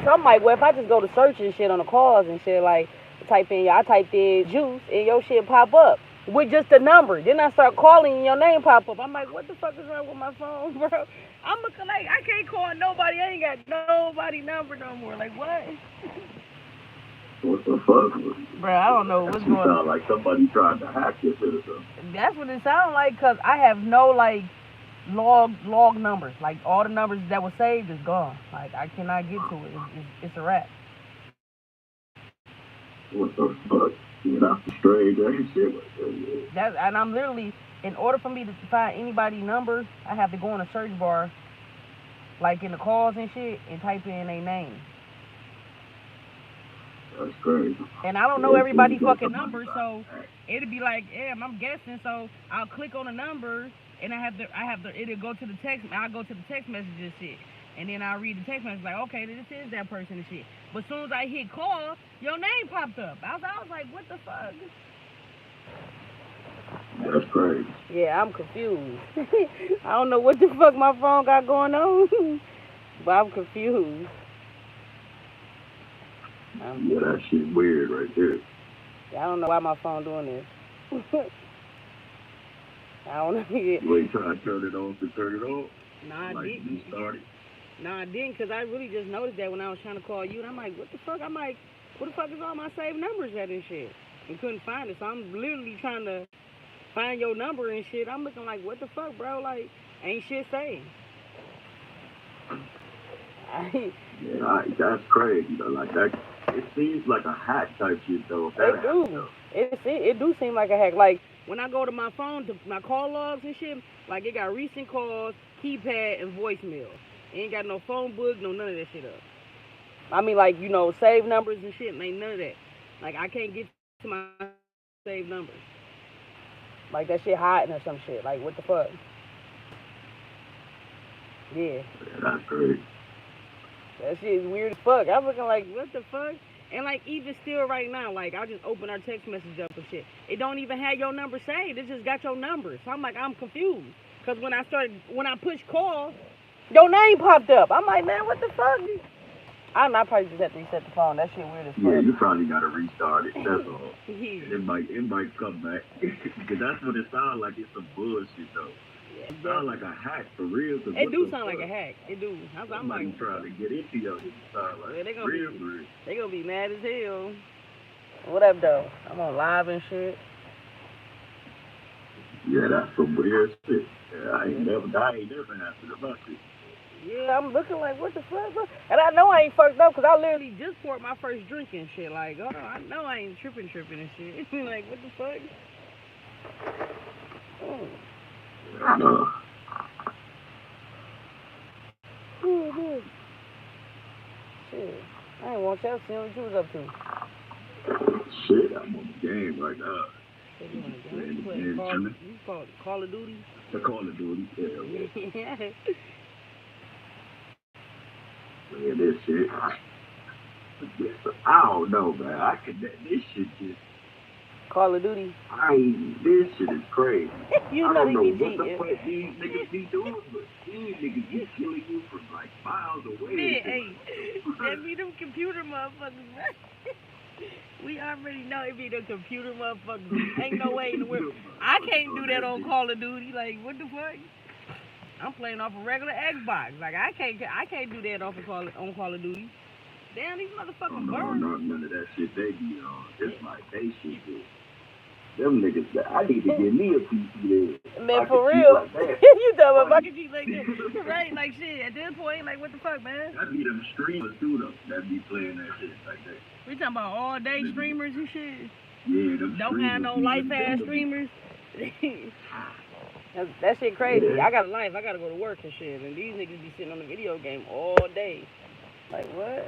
So I'm like, well, if I just go to search and shit on the calls and shit, like, I typed in juice and your shit pop up with just the number. Then I start calling and your name pop up. I'm like, what the fuck is wrong with my phone, bro? I'm looking like, I can't call nobody. I ain't got nobody number no more. Like, what? What the fuck? Bro, I don't know what's going on. Sound like somebody tried to hack your shit or something. That's what it sounds like, because I have no, like, log numbers. Like, all the numbers that were saved is gone. Like, I cannot get to it. It's a wrap. What the fuck? That's the strange ass shit. And I'm literally, in order for me to find anybody's number, I have to go in the search bar, like in the calls and shit, and type in their name. That's crazy. And I don't know everybody's fucking number, so it'd be like, damn, I'm guessing. So I'll click on the number, and it'll go to the text. I'll go to the text messages shit, and then I'll read the text message like, okay, this is that person and shit. But as soon as I hit call, your name popped up. I was like, what the fuck? That's crazy. Yeah, I'm confused. I don't know what the fuck my phone got going on, but I'm confused. Yeah, that shit weird right there. I don't know why my phone doing this. I don't know. You ain't trying to turn it on to turn it on? Nah, I like didn't. You started? Nah, I didn't, because I really just noticed that when I was trying to call you, and I'm like, what the fuck? I'm like, what the fuck is all my saved numbers at and shit? And couldn't find it, so I'm literally trying to find your number and shit. I'm looking like, what the fuck, bro? Like, ain't shit saved. Yeah, that's crazy, though. Like, that, it seems like a hack type shit, though. It do. It do seem like a hack. Like, when I go to my phone, to my call logs and shit, like, it got recent calls, keypad, and voicemail. It ain't got no phone book, none of that shit up. I mean, like, save numbers and shit, ain't none of that. Like, I can't get to my save numbers. Like, that shit hiding or some shit. Like, what the fuck? Yeah. That's crazy. That shit is weird as fuck. I'm looking like, what the fuck? And, like, even still right now, like, I just open our text message up and shit. It don't even have your number saved. It just got your number. So I'm like, I'm confused. Because when I push call, your name popped up. I'm like, man, what the fuck? I probably just have to reset the phone. That shit weird as fuck. Yeah, you probably got to restart it. That's all. Yeah. It might come back. Because that's what it sounds like. It's some bullshit, though. Yeah, it sounds like a hack for real. It do sound like a hack. It do. I'm like trying to get into your shit. Sound like yeah, real. They gonna be mad as hell. What up, though? I'm on live and shit. Yeah, that's some weird shit. Yeah, I ain't never happened about it. Yeah, I'm looking like, what the fuck, bro? And I know I ain't fucked up because I literally just poured my first drink and shit. Like, oh, I know I ain't tripping and shit. Like, what the fuck? Oh. Shit. I ain't want y'all to see what you was up to. Shit, I'm on the game right now. You call Call of Duty? The Call of Duty, yeah. Man, this shit. I don't know, man. This shit just. Call of Duty? This shit is crazy. I don't know what the fuck these niggas be doing, but these niggas be killing you from like miles away. Man, hey, that be them computer motherfuckers, man. We already know it be them computer motherfuckers. Ain't no way in the world. I can't do that on Call of Duty. Like, what the fuck? I'm playing off a regular Xbox. Like, I can't do that on Call of Duty. Damn, these motherfucking birds. No, none of that shit they be on. It's like they shit is. Them niggas, I need to get me a PC there. Man, for real. Like You talking about fucking cheat like that. Right? Like, shit, at this point, like, what the fuck, man? I need them streamers, too, though, that be playing that shit like that. We talking about all-day streamers and shit? Yeah, them don't have no life-ass streamers? That shit crazy. Yeah. I got a life. I got to go to work and shit. And these niggas be sitting on the video game all day. Like, what?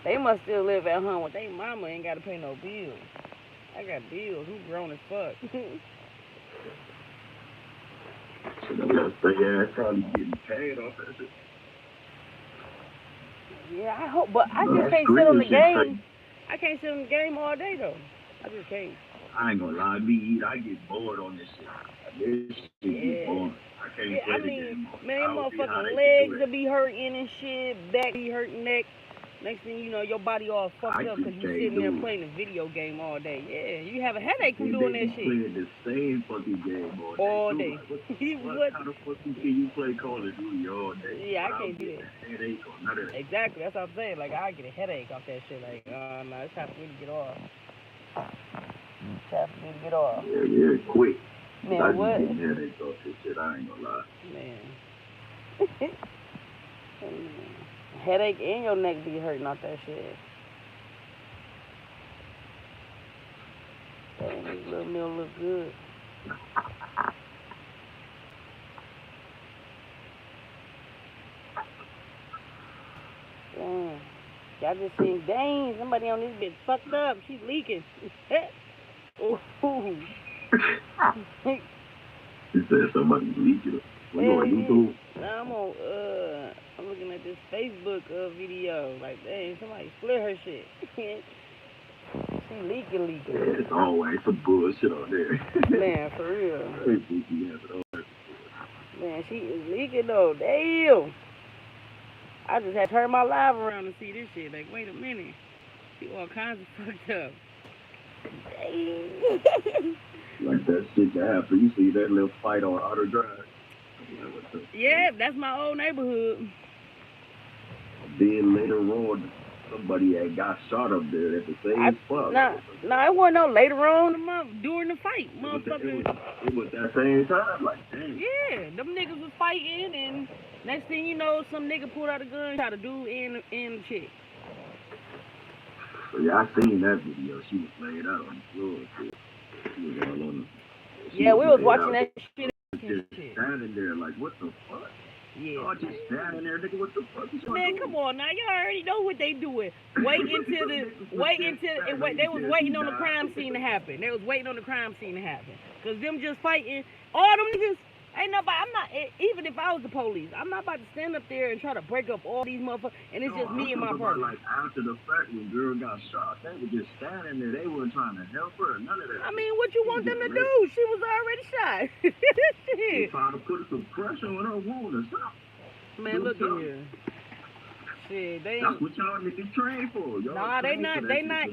They must still live at home with their mama ain't got to pay no bills. I got bills. Who grown as fuck? So they probably getting paid off that shit. Yeah, I hope. But I just can't sit on the game. I can't sit on the game all day, though. I just can't. I ain't gonna lie, I get bored on this shit. This shit get boring. I can't play the game. Man, motherfucking legs will be hurting and shit, back be hurting, neck. Next thing you know, your body all fucked up because you sitting there playing a video game all day. Yeah, you have a headache from doing that shit. Playing the same fucking game all day. What kind of fucking can you play Call of Duty all day? Yeah, I can't do that. Headache or none of that. Exactly, that's what I'm saying. Like, I get a headache off that shit. Like, no, it's time for me to get off. It's time for me to get off. Yeah, quick. Man, I what? just get headaches off this shit, I ain't gonna lie. Man. Headache and your neck be hurting off that shit. Damn, this little meal look good. Damn. Y'all just seen, dang, somebody on this bitch fucked up. She's leaking. Ooh. You said somebody's leaking. What you on YouTube? Nah, I'm looking at this Facebook video. Like, dang, somebody split her shit. She leaking. Yeah, it's always some bullshit on there. Man, for real. Man, she is leaking though. Damn. I just had to turn my live around to see this shit. Like, wait a minute. She all kinds of fucked up. Dang. Like that shit that happened. You see that little fight on Outer Drive? Yeah, that's my old neighborhood. Then later on, somebody had got shot up there at the same spot. Nah, it wasn't no later on during the fight, motherfucker. It was that same time, like, dang. Yeah, them niggas was fighting, and next thing you know, some nigga pulled out a gun, shot a dude and the chick. So yeah, I seen that video. She was laid out on the floor. She was all on the... Yeah, we was watching that shit. Just standing there like, what the fuck? Yeah. Y'all just standing there, nigga, what the fuck is y'all Man, doing? come on now, y'all already know what they doing. They was waiting on the crime scene to happen. They was waiting on the crime scene to happen. Cause them just fighting, all them niggas, ain't nobody, even if I was the police, I'm not about to stand up there and try to break up all these motherfuckers, and it's just me and my partner. Like, after the fact, when girl got shot, they were just standing there, they weren't trying to help her, none of that. I mean, what you want them to do? She was already shot. They trying to put some pressure on her wound or something. Man, look at here. Shit, they ain't... That's what y'all niggas train for. Nah, they not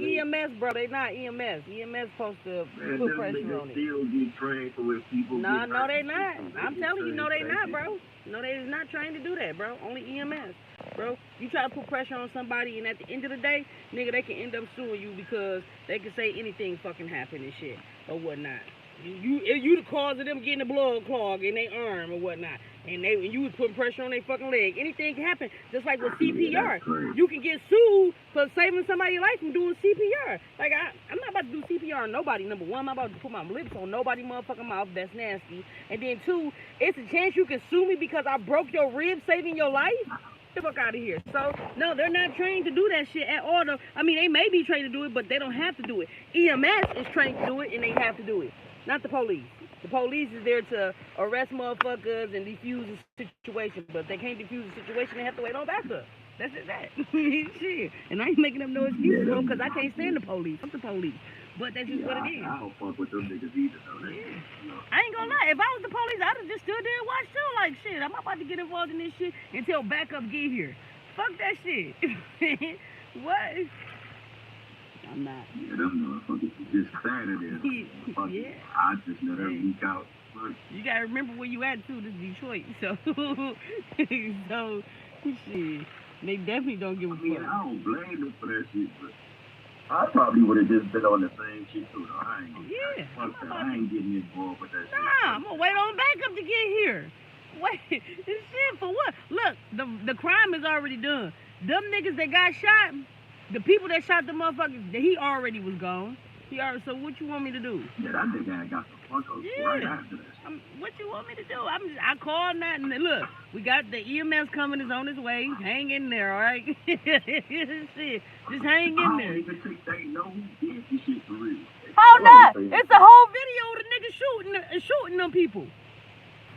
EMS, bro. They not EMS. EMS supposed to put pressure on it. Still get trained for when people Nah, no, they not. I'm telling you, no, they not, bro. No, they is not trained to do that, bro. Only EMS, bro. You try to put pressure on somebody, and at the end of the day, nigga, they can end up suing you because they can say anything fucking happened and shit or whatnot. You the cause of them getting a blood clog in their arm or whatnot, and you was putting pressure on their fucking leg. Anything can happen. Just like with CPR, you can get sued for saving somebody's life from doing CPR. Like I'm not about to do CPR on nobody. Number one, I'm not about to put my lips on nobody's motherfucking mouth. That's nasty. And then two, it's a chance you can sue me because I broke your ribs saving your life. Get the fuck out of here. So no, they're not trained to do that shit at all. Though. I mean, they may be trained to do it, but they don't have to do it. EMS is trained to do it, and they have to do it. Not the police. The police is there to arrest motherfuckers and defuse the situation. But if they can't defuse the situation, they have to wait on backup. That's just that. Shit. And I ain't making up no excuses, bro, because I can't stand the police. Fuck the police. But that's just what it is. I don't fuck with them niggas either, though. I ain't gonna lie. If I was the police, I'd have just stood there and watched too. Like, shit, I'm not about to get involved in this shit until backup get here. Fuck that shit. What? I'm not. Yeah, them motherfuckers just standing there. Yeah. I just let her leak out. You gotta remember where you at too. This is Detroit, so shit. They definitely don't give a fuck. I don't blame them for that shit, but I probably would have just been on the same shit too. I ain't getting involved with that shit. Nah, I'm gonna wait on backup to get here. Wait, this shit for what? Look, the crime is already done. Them niggas that got shot. The people that shot the motherfuckers, he already was gone. So what you want me to do? Yeah, that nigga ain't got the fuck up right after that. What you want me to do? I called that and look, we got the EMS coming, is on his way. Hang in there, all right? Shit, just hang in there. I don't even think they know who did this shit for real. Hold up, it's a whole video of the nigga shooting them people.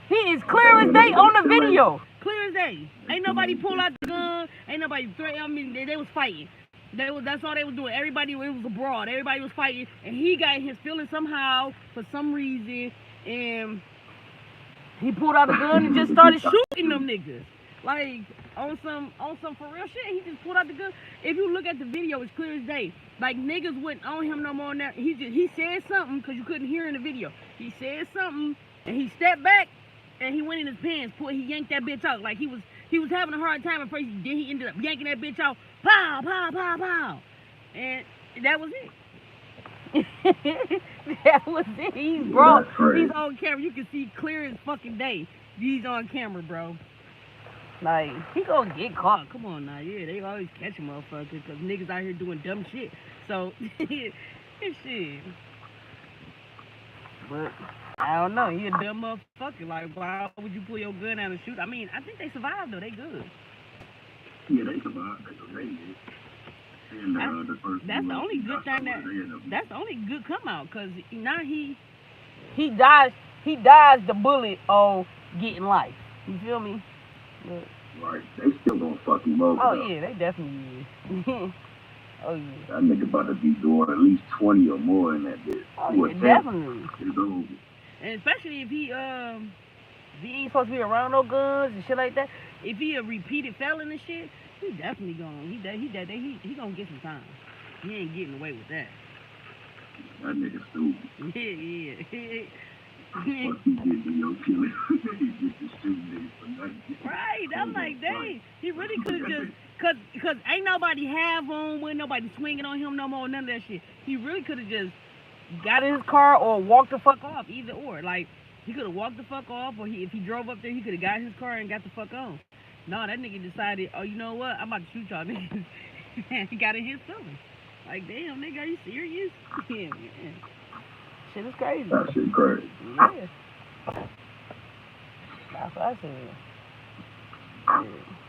He is clear as day on the video. Clear as day. Ain't nobody pull out the gun. Ain't nobody threaten. I mean, they was fighting. That's all they was doing. Everybody, it was abroad. Everybody was fighting, and he got his feelings somehow for some reason, and he pulled out a gun and just started shooting them niggas. Like on some for real shit. He just pulled out the gun. If you look at the video, it's clear as day. Like niggas wasn't on him no more. Now he said something because you couldn't hear in the video. He said something and he stepped back and he went in his pants. He yanked that bitch out. Like he was having a hard time at first. Then he ended up yanking that bitch out. Pow, pow, pow, pow. And that was it. That was it. He's on camera. You can see clear as fucking day. He's on camera, bro. Like, he gonna get caught. Come on now. Yeah, they always catch a motherfucker because niggas out here doing dumb shit. So, it's shit. But, I don't know. He a dumb motherfucker. Like, why would you pull your gun out and shoot? I mean, I think they survived, though. They good. Yeah, they survived. They survived. And, that's the only good thing that's the only good come out, because now he dodged the bullet on getting life. You feel me? But, right. They still gonna fuck him over. Oh, yeah, they definitely is. Oh, yeah. That nigga about to be doing at least 20 or more in that bitch. Oh, yeah, definitely. It's over. And especially if he ain't supposed to be around no guns and shit like that. If he a repeated felon and shit, he definitely gonna he gonna get some time. He ain't getting away with that. That nigga stupid. Yeah. Fuck you did to your killer. You get to shoot niggas for nothing. Right, I'm like, dang. He really could just, cause ain't nobody have on with nobody swinging on him no more, none of that shit. He really could have just got in his car or walked the fuck off, either or. Like, he could have walked the fuck off, or if he drove up there, he could have got in his car and got the fuck on. No, that nigga decided, oh, you know what? I'm about to shoot y'all niggas. He got in his feelings. Like, damn, nigga, are you serious? Yeah, man. Shit is crazy. That shit crazy. Yeah. That's what I said.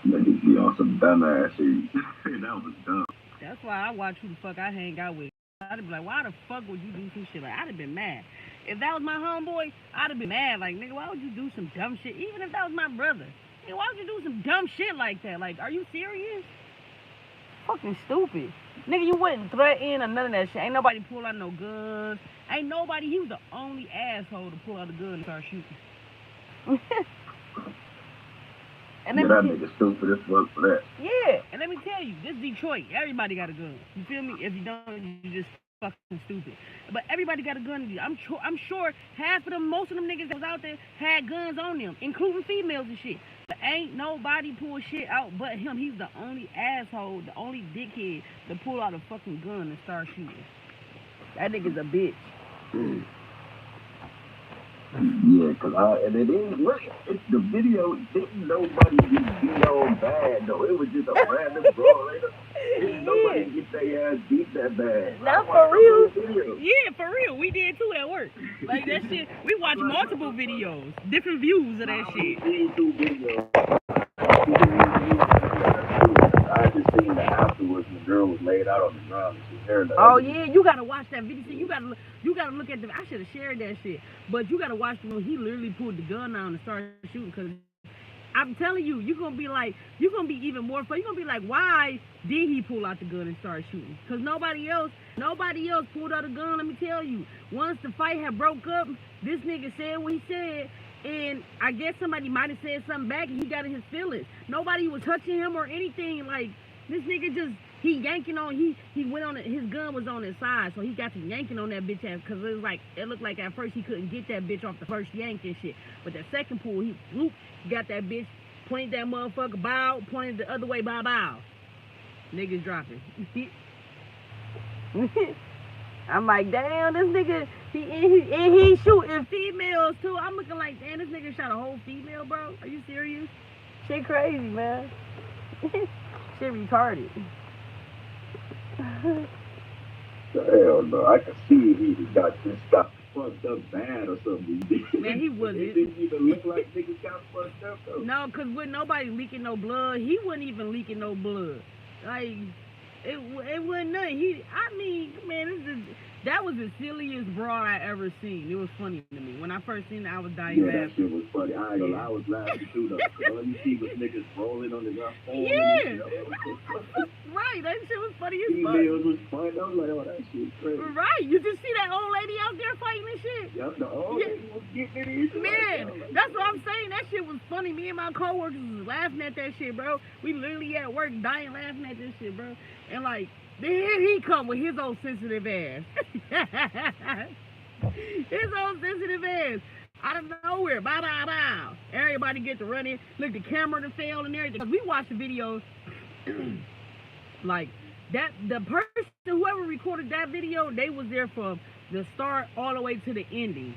Niggas be on some dumbass shit. That was dumb. That's why I watch who the fuck I hang out with. I'd be like, why the fuck would you do some shit? Like, I'd have been mad. If that was my homeboy, I'd have been mad. Like, nigga, why would you do some dumb shit? Even if that was my brother. Nigga, why would you do some dumb shit like that? Like, are you serious? Fucking stupid. Nigga, you wouldn't threaten or none of that shit. Ain't nobody pull out no guns. Ain't nobody. He was the only asshole to pull out a gun and start shooting. And yeah, that nigga stupid as fuck for that. Yeah, and let me tell you, this Detroit, everybody got a gun. You feel me? If you don't, you just fucking stupid. But everybody got a gun. I'm sure half of them, most of them niggas that was out there had guns on them, including females and shit. But ain't nobody pull shit out but him. He's the only asshole, the only dickhead to pull out a fucking gun and start shooting. That nigga's a bitch. Yeah, and it ain't the video didn't nobody get beat on bad though. It was just a random brawler. Didn't nobody get their ass beat that bad. Not for real. Yeah, for real. We did too at work. Like that shit. We watched multiple videos, different views of that shit. We seen 2 videos. I just seen that afterwards the girl was laid out on the ground and she heard that. Oh yeah, you gotta watch that video. You gotta look at the. I should have shared that shit, but you gotta watch when he literally pulled the gun out and started shooting. Cause I'm telling you, you're gonna be even more fun. You're gonna be like, why did he pull out the gun and start shooting? Cause nobody else pulled out a gun. Let me tell you, once the fight had broke up, this nigga said what he said. And I guess somebody might have said something back and he got in his feelings. Nobody was touching him or anything. Like, this nigga just, he yanking on, he went on, his gun was on his side. So he got to yanking on that bitch ass because it looked like at first he couldn't get that bitch off the first yank and shit. But that second pull, he got that bitch, pointed that motherfucker, bow, pointed the other way, bow. Niggas dropping. I'm like, damn, this nigga, he shooting females too. I'm looking like, damn, this nigga shot a whole female, bro. Are you serious? Shit crazy, man. Shit retarded. Hell no, I can see he got fucked up bad or something. Man, he wasn't. It didn't even look like niggas got fucked up though. No, cause with nobody leaking no blood, he wasn't even leaking no blood. Like, it wasn't nothing. That was the silliest broad I ever seen. It was funny to me. When I first seen it, I was dying laughing. Yeah, that shit was funny. I ain't gonna lie, I was laughing too though. Cause all you see was niggas rolling on the ground. Yeah. Right. Right, that shit was funny as fuck. Females was fighting. I was like, oh, that shit crazy. Right, you just see that old lady out there fighting and shit. Yep, the old lady was getting it in. Man, that's what I'm saying. That shit was funny. Me and my coworkers was laughing at that shit, bro. We literally at work dying laughing at this shit, bro. And like, here he come with his old sensitive ass. His old sensitive ass. Out of nowhere, bow, bow, bow. Everybody get to run in. Look, the camera to fail and everything. We watched the videos. Like, that, the person, whoever recorded that video, they was there from the start all the way to the ending.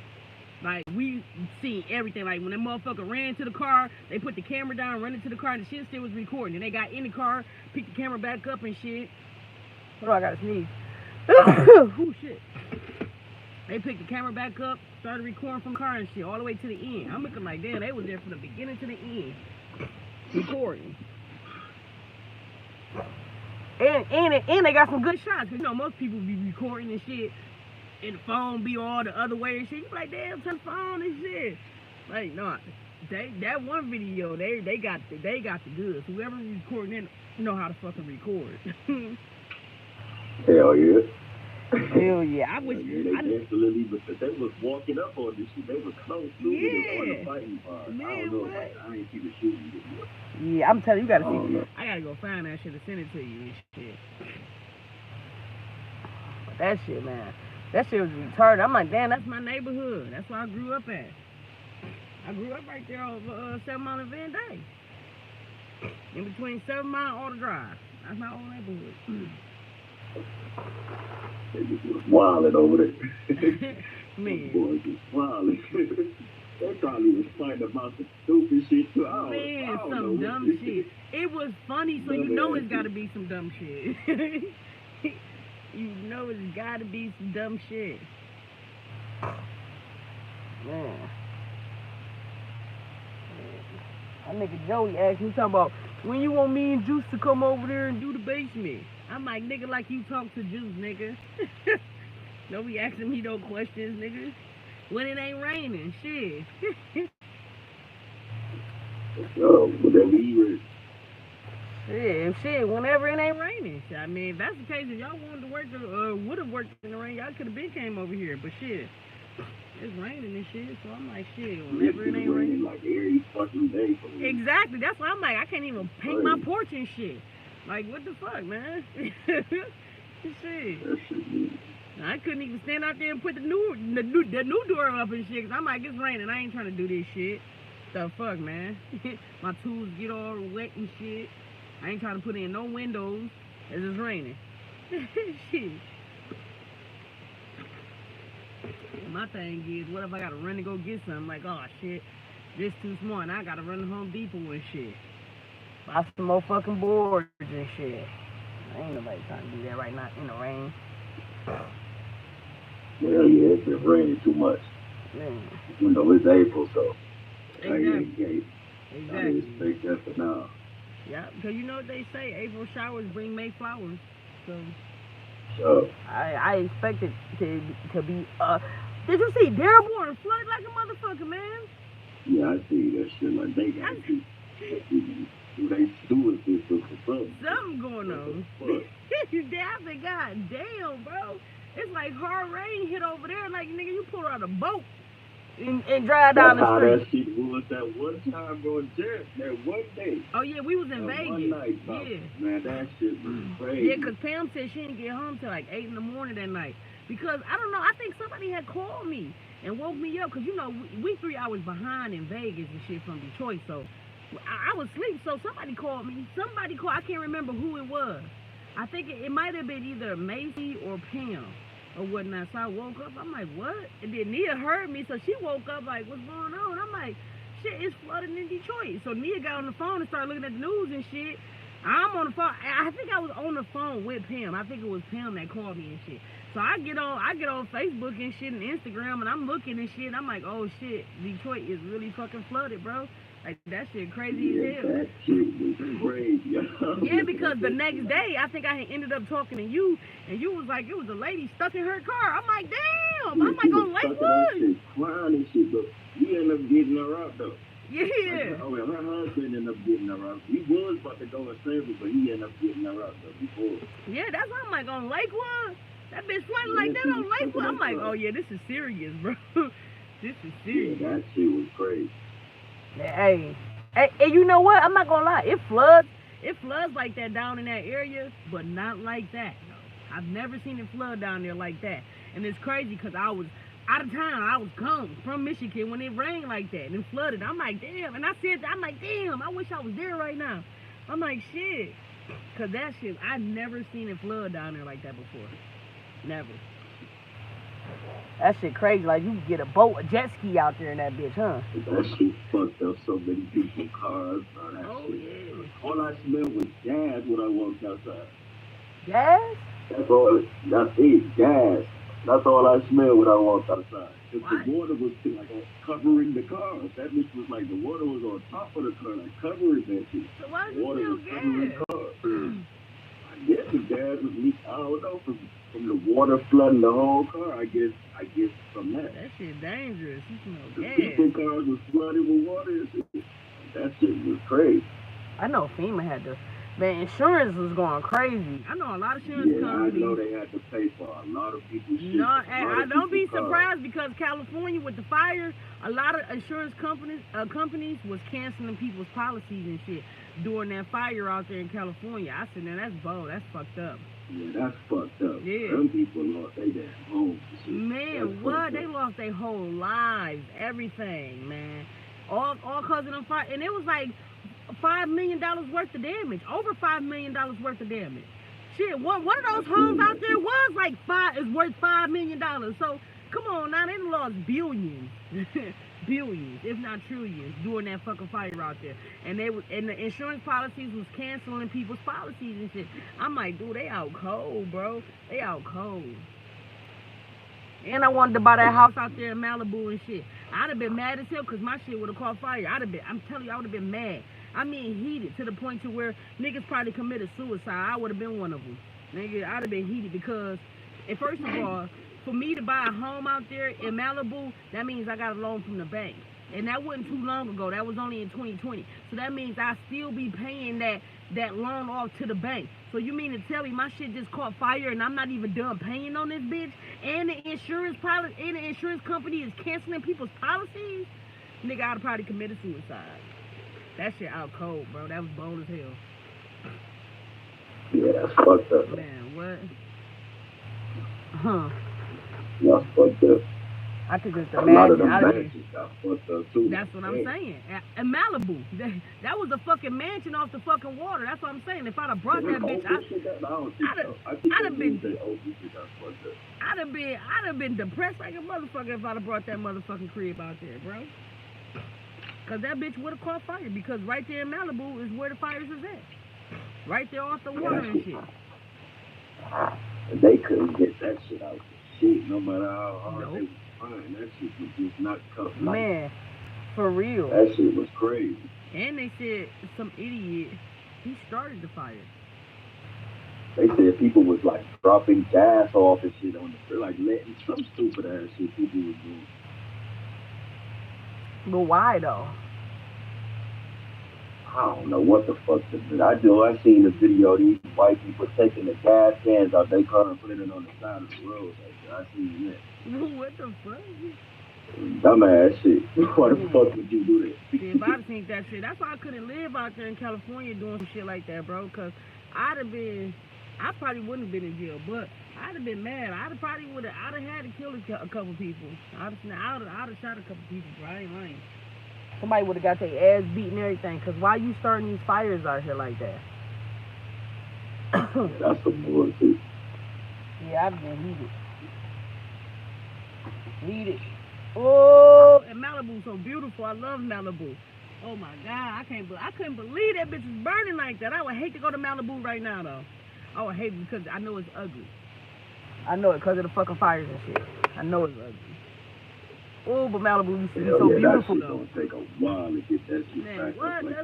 Like, we seen everything. Like, when that motherfucker ran to the car, they put the camera down, run into the car, and the shit still was recording. And they got in the car, picked the camera back up and shit. Hold on, I gotta sneeze. Oh, shit. They picked the camera back up, started recording from the car and shit, all the way to the end. I'm looking like, damn, they was there from the beginning to the end. Recording. And they got some good shots. Cause you know, most people be recording and shit, and the phone be all the other way and shit. You be like, damn, turn the phone and shit. Like, no, that one video, they got the goods. Whoever recording it know how to fucking record. Hell yeah. Hell yeah, I wish. Absolutely, because they was walking up on this shit. They was close to it on the fighting part. Man, I don't know. what? I ain't see the shooting video. Yeah, I'm telling you, you gotta see. I gotta go find that shit and send it to you and shit. But that shit, man, that shit was retarded. I'm like, damn, that's my neighborhood. That's where I grew up at. I grew up right there over 7 Mile and Van Dyke. In between 7 Mile and Auto Drive. That's my old neighborhood. They just was wilding over there. Man. Boys just wilding. They probably was fighting about some stupid shit too. Man, some dumb shit. It was funny, so you know it's gotta be some dumb shit. You know it's gotta be some dumb shit. Man. That nigga Joey asked me, talking about, when you want me and Juice to come over there and do the basement? I'm like, nigga, like you talk to Juice, nigga. Don't be asking me no questions, nigga. When it ain't raining, shit. Whatever you Shit, whenever it ain't raining. I mean, if that's the case, if y'all wanted to work, would have worked in the rain, y'all could have been came over here. But shit, it's raining and shit, so I'm like, shit, whenever it ain't raining. Like every fucking day for me. Exactly, that's why I'm like, I can't even paint my porch and shit. Like, what the fuck, man? Shit. I couldn't even stand out there and put the new door up and shit, because I'm like, it's raining, I ain't trying to do this shit. The fuck, man? My tools get all wet and shit. I ain't trying to put in no windows as it's raining. Shit. My thing is, what if I gotta run to go get something? Like, oh shit, this too small, and I gotta run to Home Depot and shit. Buy some more fucking boards and shit. Ain't nobody trying to do that right now in the rain. Well, yeah, it's been raining too much. Man. You know, it's April, so Exactly. I expect that for now. Yeah, because you know what they say, April showers bring May flowers. So Sure. I expect it to be did you see Dearborn flood like a motherfucker, man? Yeah, I see that shit. Like they got to they doing this for something. Something going on. I said, God damn, bro. It's like hard rain hit over there. Like, nigga, you pull out a boat and drive down the street. That shit was that one time going there, that one day. Oh, yeah, we was in Vegas. One night, yeah. Man, that shit was crazy. Yeah, because Pam said she didn't get home till like 8 in the morning that night. Because, I don't know, I think somebody had called me and woke me up. Because, you know, we 3 hours behind in Vegas and shit from Detroit. So, I was asleep. So, somebody called me. I can't remember who it was. I think it might have been either Macy or Pam or whatnot. So I woke up, I'm like, what? And then Nia heard me, so she woke up like, what's going on? I'm like, shit, it's flooding in Detroit. So Nia got on the phone and started looking at the news and shit. I'm on the phone. I think I was on the phone with Pam. I think it was Pam that called me and shit. So I get on Facebook and shit and Instagram, and I'm looking and shit. And I'm like, oh shit, Detroit is really fucking flooded, bro. Like, that shit crazy as hell. That shit was crazy. Yeah, because the next day, I think I had ended up talking to you, and you was like, it was a lady stuck in her car. I'm like, damn. I'm like, on Lakewood. Crying and shit, but you ended up getting her out, though. Yeah. Oh, well, her husband ended up getting her out. He was about to go in service, but he ended up getting her out before. Yeah, that's why I'm like on Lakewood. That bitch flooding like that on Lakewood. I'm like, oh yeah, this is serious, bro. This is serious. Yeah, that shit was crazy. Hey, hey, you know what? I'm not gonna lie. It floods. It floods like that down in that area, but not like that. No. I've never seen it flood down there like that. And it's crazy because I was out of town. I was come from Michigan when it rained like that and it flooded. I'm like, damn. And I said, I'm like, damn. I wish I was there right now. I'm like, shit. Because that shit, I've never seen it flood down there like that before. Never. That shit crazy. Like, you can get a boat, a jet ski out there in that bitch, huh? That shit fucked up so many people's cars. Oh, shit. Yeah. All I smelled was gas when I walked outside. Gas? That's all. That's it. Gas. That's all I smelled when I walked outside. Because the water was like covering the cars. That bitch was like the water was on top of the car, like covering that shit. So why the water was covering the car. I guess the gas was leaked. I don't know from the water flooding the whole car. I guess from that. That shit dangerous. You smell The gas. people cars was flooded with water and shit. That shit was crazy. I know FEMA had to. Man, insurance was going crazy. I know a lot of insurance companies. I know they had to pay for a lot of people's shit. No, I don't be surprised because California with the fires, a lot of insurance companies was canceling people's policies and shit during that fire out there in California. I said, now that's bold. That's fucked up. Yeah, that's fucked up. Yeah. Some people lost their damn homes. Man, what? They lost their whole lives, everything, man. All cause of them fire, and it was like $5 million worth of damage, over $5 million worth of damage. Shit, one of those homes out there was like is worth $5 million. So come on now, they lost billions, billions, if not trillions, during that fucking fire out there. And the insurance policies was canceling people's policies and shit. I'm like, dude, they out cold, bro. They out cold. And I wanted to buy that house out there in Malibu and shit. I'd have been mad as hell because my shit would have caught fire. I'm telling you, I would have been mad. I mean, heated to the point to where niggas probably committed suicide. I would have been one of them. Nigga, I'd have been heated because, and first of all, for me to buy a home out there in Malibu, that means I got a loan from the bank. And that wasn't too long ago. That was only in 2020. So that means I still be paying that loan off to the bank. So you mean to tell me my shit just caught fire and I'm not even done paying on this bitch? And the insurance company is canceling people's policies? Nigga, I'd have probably committed suicide. That shit out cold, bro. That was bold as hell. Yeah, that's fucked up. Man, what? Huh. That's fucked up. I could just imagine. A lot of them mansions got fucked up too. That's what I'm saying. In Malibu, that was a fucking mansion off the fucking water. That's what I'm saying. If I'd have brought that bitch, I'd have been depressed like a motherfucker if I'd have brought that motherfucking crib out there, bro. Cause that bitch would have caught fire because right there in Malibu is where the fires is at. Right there off the water and shit. And they couldn't get that shit out. Shit, no matter how hard they was trying, that shit was just not cut. Man, for real. That shit was crazy. And they said some idiot, he started the fire. They said people was like dropping gas off and shit on the like letting some stupid ass shit people was doing. But why though? I don't know what the fuck this is. I seen the video of these white people taking the gas cans out their car and putting it on the side of the road. I seen that. What the fuck? Dumbass shit. Why the fuck would you do that? See, if I'd think that shit, that's why I couldn't live out there in California doing some shit like that, bro. Cause I probably wouldn't have been in jail, but I'd have been mad. I'd have had to kill a couple people. I'd have shot a couple people, bro. I ain't lying. Somebody would have got their ass beat and everything. Cause why you starting these fires out here like that? That's some bullshit. Yeah, I've been heated. Oh, and Malibu's so beautiful. I love Malibu. Oh my God, I couldn't believe that bitch was burning like that. I would hate to go to Malibu right now though. I would hate it because I know it's ugly. I know it because of the fucking fires and shit. I know it's ugly. Oh, but Malibu used to be so beautiful though. It's gonna take a while to get that shit man, back what? up like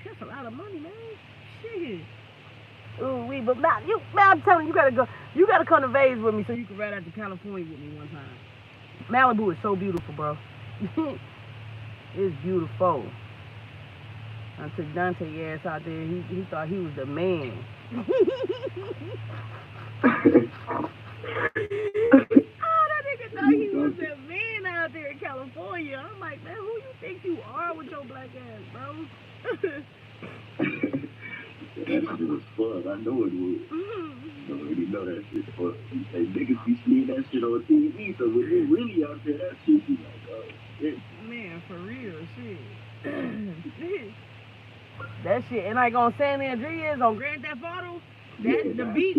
That's a lot of money, man. Shit. Ooh, man, I'm telling you, you gotta come to Vegas with me so you can ride out to California with me one time. Malibu is so beautiful, bro. It's beautiful. I took Dante ass out there. He thought he was the man. Oh, that nigga thought he was the man out there in California. I'm like, man, who you think you are with your black ass, bro? That shit was fun. I know it was. I already know that shit fun. Hey, niggas be seeing that shit on TV, so when you really out there, that shit be like, oh, shit. Man, for real, shit. That shit, and like on San Andreas, on Grand Theft Auto, the beach,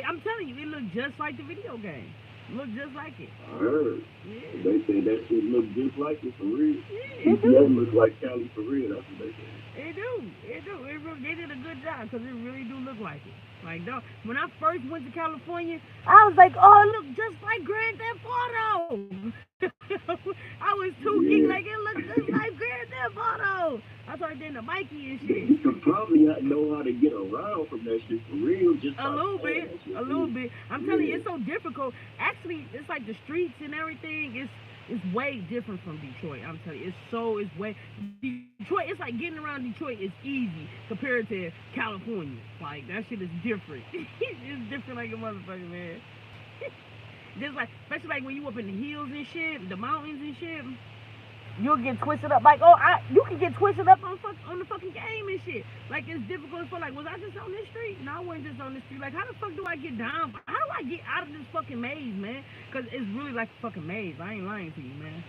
I'm telling you, it looked just like the video game. Look just like it. I heard. Yeah. They say that shit look just like it for real. Yeah, it do. Look like Cali for real. That's what they say. It do. They did a good job because it really do look like it. Like, dog, when I first went to California, I was like, oh, it look just like Grand Theft Auto. I was too geek, like, it looks just like Grand Theft Auto. I started getting the Mikey and shit. You could probably not know how to get around from that shit for real. Just a little bit. I'm telling you, it's so difficult. Actually, it's like the streets and everything. It's way different from Detroit. I'm telling you, it's way Detroit. It's like getting around Detroit is easy compared to California. Like that shit is different. It's different like a motherfucker, man. Just like, especially like when you up in the hills and shit, the mountains and shit. You'll get twisted up. Like, you can get twisted up on the fucking game and shit. Like, it's difficult for, like, was I just on this street? No, I wasn't just on this street. Like, how the fuck do I get down? How do I get out of this fucking maze, man? Because it's really like a fucking maze. I ain't lying to you, man.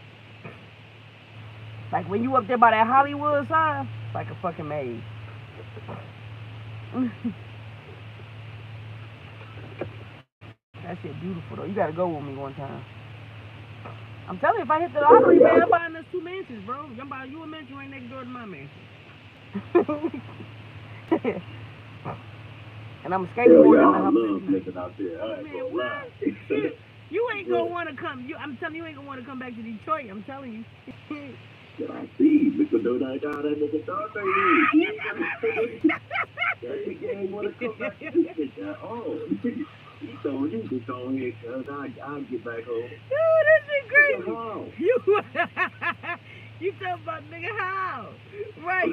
Like, when you up there by that Hollywood sign, it's like a fucking maze. That shit beautiful, though. You gotta go with me one time. I'm telling you, if I hit the lottery, man, I'm buying us 2 mansions, bro. I'm buying you a mansion right next door to my mansion. And I'm skateboarding. I love niggas out there. I ain't gonna lie. You ain't gonna want to come. I'm telling you, ain't gonna want to come back to Detroit. I'm telling you. Shit, I see. Because though that guy, that nigga thought they that nigga ain't want to come back to this bitch at all. He told him to go ahead, cuz I'll get back home. Dude, this is crazy. You talking about nigga how? Right.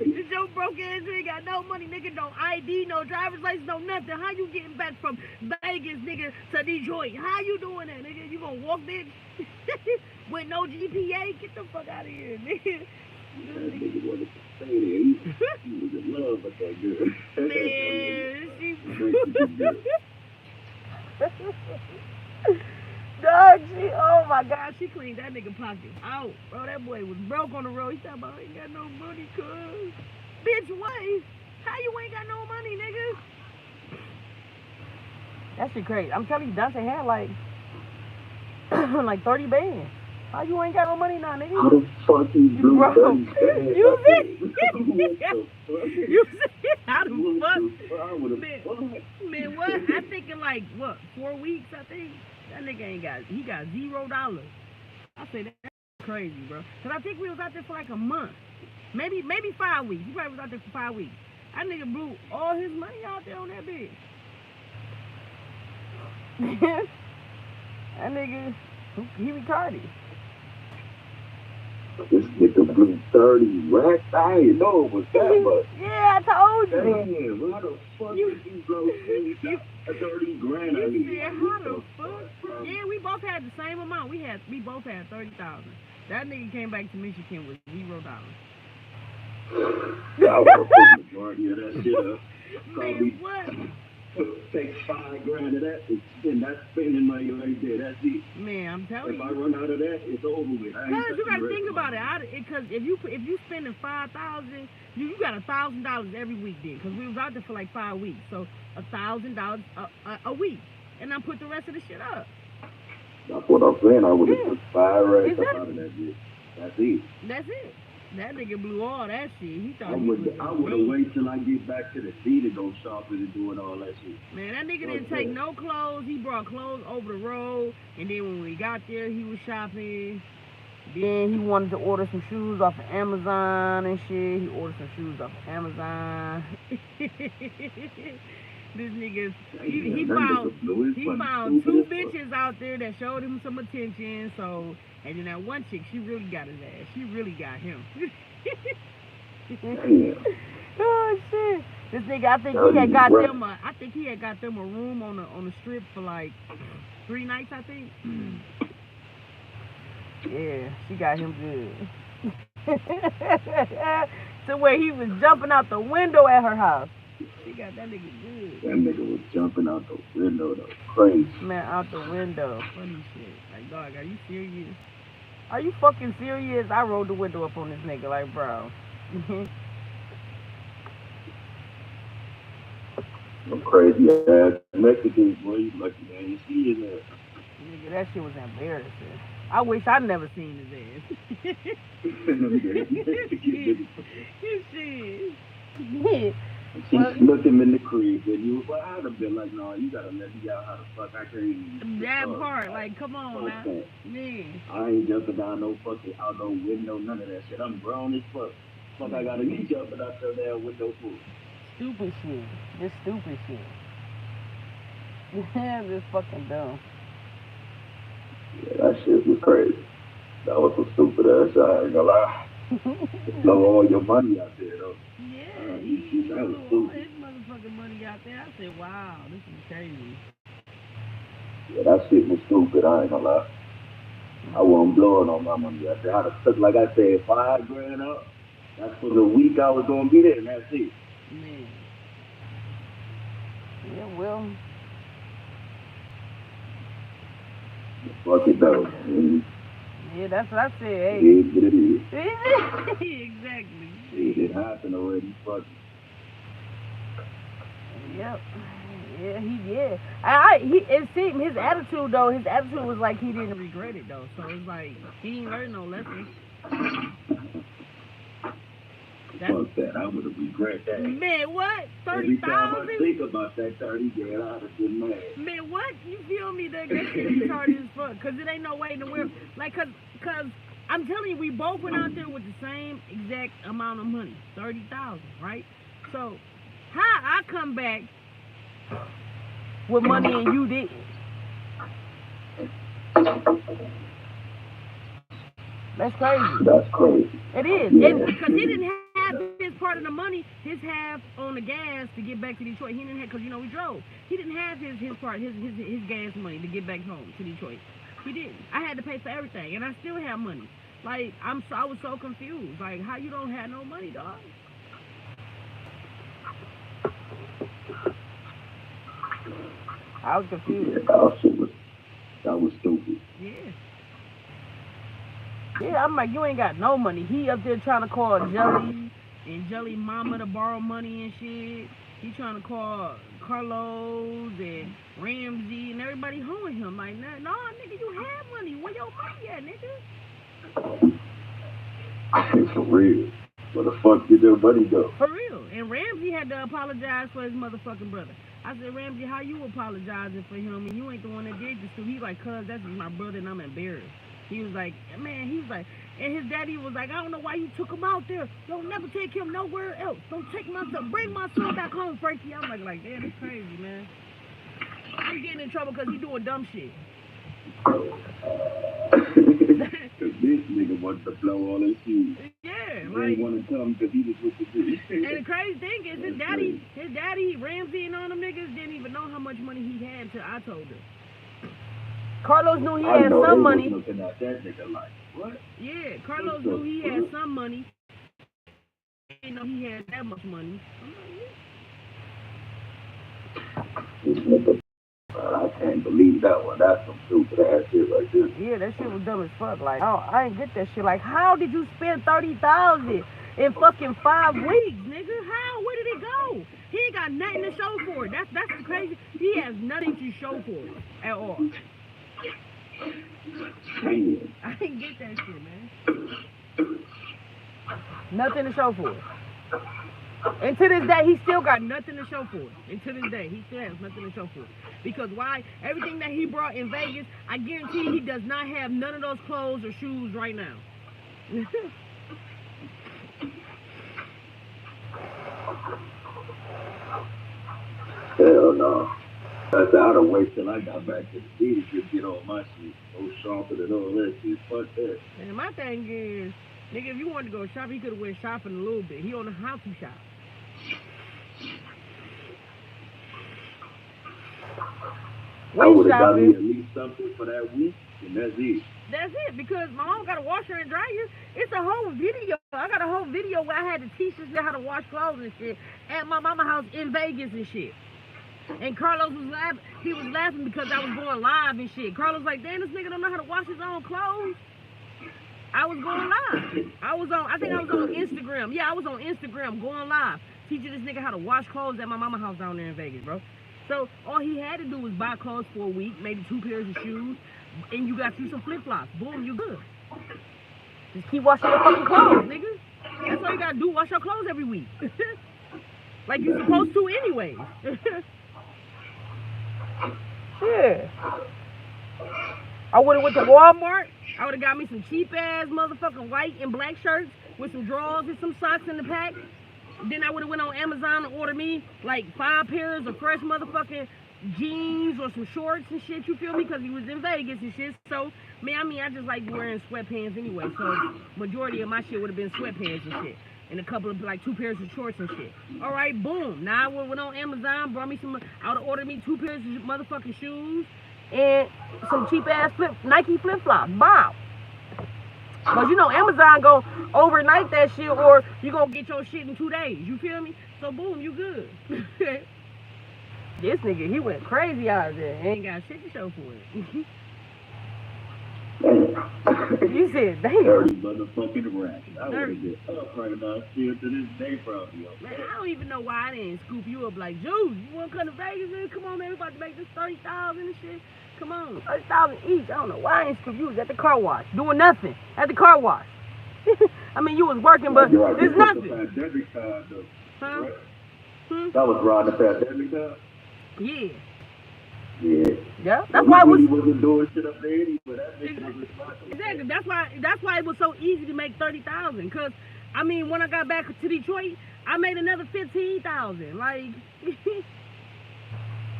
This your broke ass nigga got no money, nigga, no ID, no driver's license, no nothing. How you getting back from Vegas, nigga, to Detroit? How you doing that, nigga? You gonna walk, bitch? With no GPA? Get the fuck out of here, nigga. That nigga wanted to stay there. He was in love with that girl. Man, Dog, oh my God, she cleaned that nigga pockets out. Bro, that boy was broke on the road. He talking about he ain't got no money, cuz. Bitch, what? How you ain't got no money, nigga? That shit crazy. I'm telling you, Dante had like 30 bands. How you ain't got no money now, nigga? How the fuck you blew 30 bands? You see? You see? How the fuck? Man, what? I'm thinking like, what, 4 weeks, I think? That nigga he got $0. I say, that's crazy, bro. Because I think we was out there for like a month. Maybe 5 weeks. He probably was out there for 5 weeks. That nigga blew all his money out there on that bitch. That nigga, he retarded. This nigga blew 30 racks. I didn't know it was that much. Yeah, I told you. Damn, how the fuck did you blow 30 grand? I mean, how the fuck? Yeah, we both had the same amount. We both had 30,000. That nigga came back to Michigan with $0. I would have put the majority of that shit up. Man, what? Take 5 grand of that and spend that spending money right there. That's it. Man, I'm telling you. If I run out of that, it's over with. Cause you gotta think about it. Because if you spending $5,000, you got $1,000 every week then. Cause we was out there for like 5 weeks, so $1,000 a week, and I put the rest of the shit up. That's what I'm saying. I would have put 5 racks up out of that shit. That's it. That's it. That nigga blew all that shit. He thought I would have waited till I get back to the city to go shopping and doing all that shit. Man, that nigga didn't take no clothes. He brought clothes over the road, and then when we got there, he was shopping. Then he wanted to order some shoes off of Amazon and shit. He ordered some shoes off of Amazon. This nigga, he found 2 bitches out there that showed him some attention. So, and then that one chick, she really got his ass. She really got him. Damn. Oh shit! This nigga, I think he had got them a room on the strip for like 3 nights, I think. Yeah, she got him good. To where he was jumping out the window at her house. She got that nigga good. That nigga was jumping out the window, though. Crazy. Man, out the window. Funny shit. Like, dog, are you serious? Are you fucking serious? I rolled the window up on this nigga, like, bro. Some crazy ass Mexicans, boy. You lucky, man. You see his ass. Nigga, that shit was embarrassing. I wish I'd never seen his ass. Shit. She snuck him in the crib, and you, well, I'd have been like, no, you gotta let me out how the fuck I can't even. That part, like, come on, man. Man. I ain't jumping down no fucking out no window, none of that shit. I'm grown as fuck. Fuck, I gotta be jumping out there damn window for. Stupid shit. Just stupid shit. This fucking dumb. Yeah, that shit was crazy. That was some stupid ass shit, I ain't gonna lie. Blow all your money out there, though. Yeah, he blew all his motherfucking money out there. I said, wow, this is crazy. Yeah, that shit was stupid, I ain't gonna lie. I wasn't blowing all my money out there. I'd have took, like I said, $5 grand up. That's for the week I was gonna be there, and that's it. Man. Yeah, well. Fuck it though. Yeah, that's what I said. Hey. It is what it is. Exactly. It happened already. Fuck it. Yep. Yeah, it seemed his attitude though. His attitude was like he didn't regret it though. So it's like he ain't learned no lesson. Fuck that. I would have regret that. Man, what? 30,000? Every time I think about that 30 grand, I'd have been mad. Man, what? You feel me? That shit retarded as fuck. Cause it ain't no way in the world. Like, cause I'm telling you, we both went out there with the same exact amount of money, 30,000, right? So, how I come back with money and you didn't? That's crazy. That's crazy. It is. Yeah. Because he didn't have his part of the money, his half on the gas to get back to Detroit. He didn't have, because, you know, we drove. He didn't have his part, his gas money to get back home to Detroit. He didn't. I had to pay for everything, and I still have money. Like, I was so confused. Like, how you don't have no money, dog? I was confused. Yeah, that was stupid. Yeah. Yeah, I'm like, you ain't got no money. He up there trying to call Jelly and Jelly mama to borrow money and shit. He trying to call Carlos and Ramsey and everybody hoeing him. Like, no, nigga, you have money. Where your money at, nigga? For real. Where the fuck did your money go? For real. And Ramsey had to apologize for his motherfucking brother. I said, Ramsey, how you apologizing for him and you ain't the one that did this to? He's like, cuz that's my brother and I'm embarrassed. He was like, man, he was like, and his daddy was like, I don't know why you took him out there. Don't never take him nowhere else. Don't take my son. Bring my son back home, Frankie. I'm like, damn, it's crazy, man. I'm getting in trouble because he doing dumb shit. This nigga wants to blow all his shoes. Yeah, he like. didn't want to come because he was with the dude. And the crazy thing is, his daddy, Ramsey and all them niggas didn't even know how much money he had until I told him. Carlos knew he had some money. Looking at that nigga like, what? Yeah, Carlos knew he had some money. He didn't know he had that much money. This nigga, I can't believe that one. That's some stupid ass shit right there. Yeah, that shit was dumb as fuck. Like, I ain't get that shit. Like, how did you spend 30,000 in fucking 5 weeks, nigga? How? Where did it go? He ain't got nothing to show for it. That's the crazy. He has nothing to show for it at all. Damn. I didn't get that shit, man. Nothing to show for it. And to this day, he still got nothing to show for it. And to this day, he still has nothing to show for it. Because why? Everything that he brought in Vegas, I guarantee he does not have none of those clothes or shoes right now. Hell no. That's out of wait till I got back to the dealership, get all my shit. No sharper than all that shit. Fuck that. And my thing is, Nigga, if you wanted to go shopping, he could have went shopping a little bit. He don't know how to shop. I would have got me at least something for that week, and that's it. That's it, because my mom got a washer and dryer. It's a whole video. I got a whole video where I had to teach this nigga how to wash clothes and shit at my mama's house in Vegas and shit. And Carlos was laughing. He was laughing because I was going live and shit. Carlos like, damn, this nigga don't know how to wash his own clothes. I was going live. I think I was on Instagram. Yeah, I was on Instagram going live, teaching this nigga how to wash clothes at my mama's house down there in Vegas, bro. So all he had to do was buy clothes for a week, maybe 2 pairs of shoes, and you got you some flip-flops. Boom, you good. Just keep washing your fucking clothes, nigga. That's all you gotta do, wash your clothes every week. Like you're supposed to anyways. Yeah. I would've went to Walmart. I would've got me some cheap-ass motherfucking white and black shirts with some drawers and some socks in the pack. Then I would've went on Amazon and ordered me like 5 pairs of fresh motherfucking jeans or some shorts and shit, you feel me? Because he was in Vegas and shit. So, I just like wearing sweatpants anyway. So, majority of my shit would have been sweatpants and shit. And a couple of, like, 2 pairs of shorts and shit. All right, boom. Now I went on Amazon, brought me some, I would have ordered me 2 pairs of motherfucking shoes and some cheap-ass Nike flip-flops. Wow. But you know, Amazon go overnight that shit, or you gonna get your shit in 2 days. You feel me? So boom, you good. This nigga, he went crazy out there. Ain't got shit to show for it. You said, damn. 30 motherfucking racks. I would have been up right now, still to this day probably. Man, I don't even know why I didn't scoop you up like, Juice, you wanna come to Vegas, man? Come on, man, we about to make this 30,000 and shit. Come on, 30,000 each. I don't know why I ain't scoop. You was at the car wash, doing nothing at the car wash. I mean, you was working, but there's nothing. Pandemic time, though. Huh? Right? That was around the pandemic time. Yeah. Yeah. Yeah. That's why he wasn't doing shit up there anyway. Exactly. That's why it was so easy to make 30,000. Cause I mean, when I got back to Detroit, I made another 15,000. Like,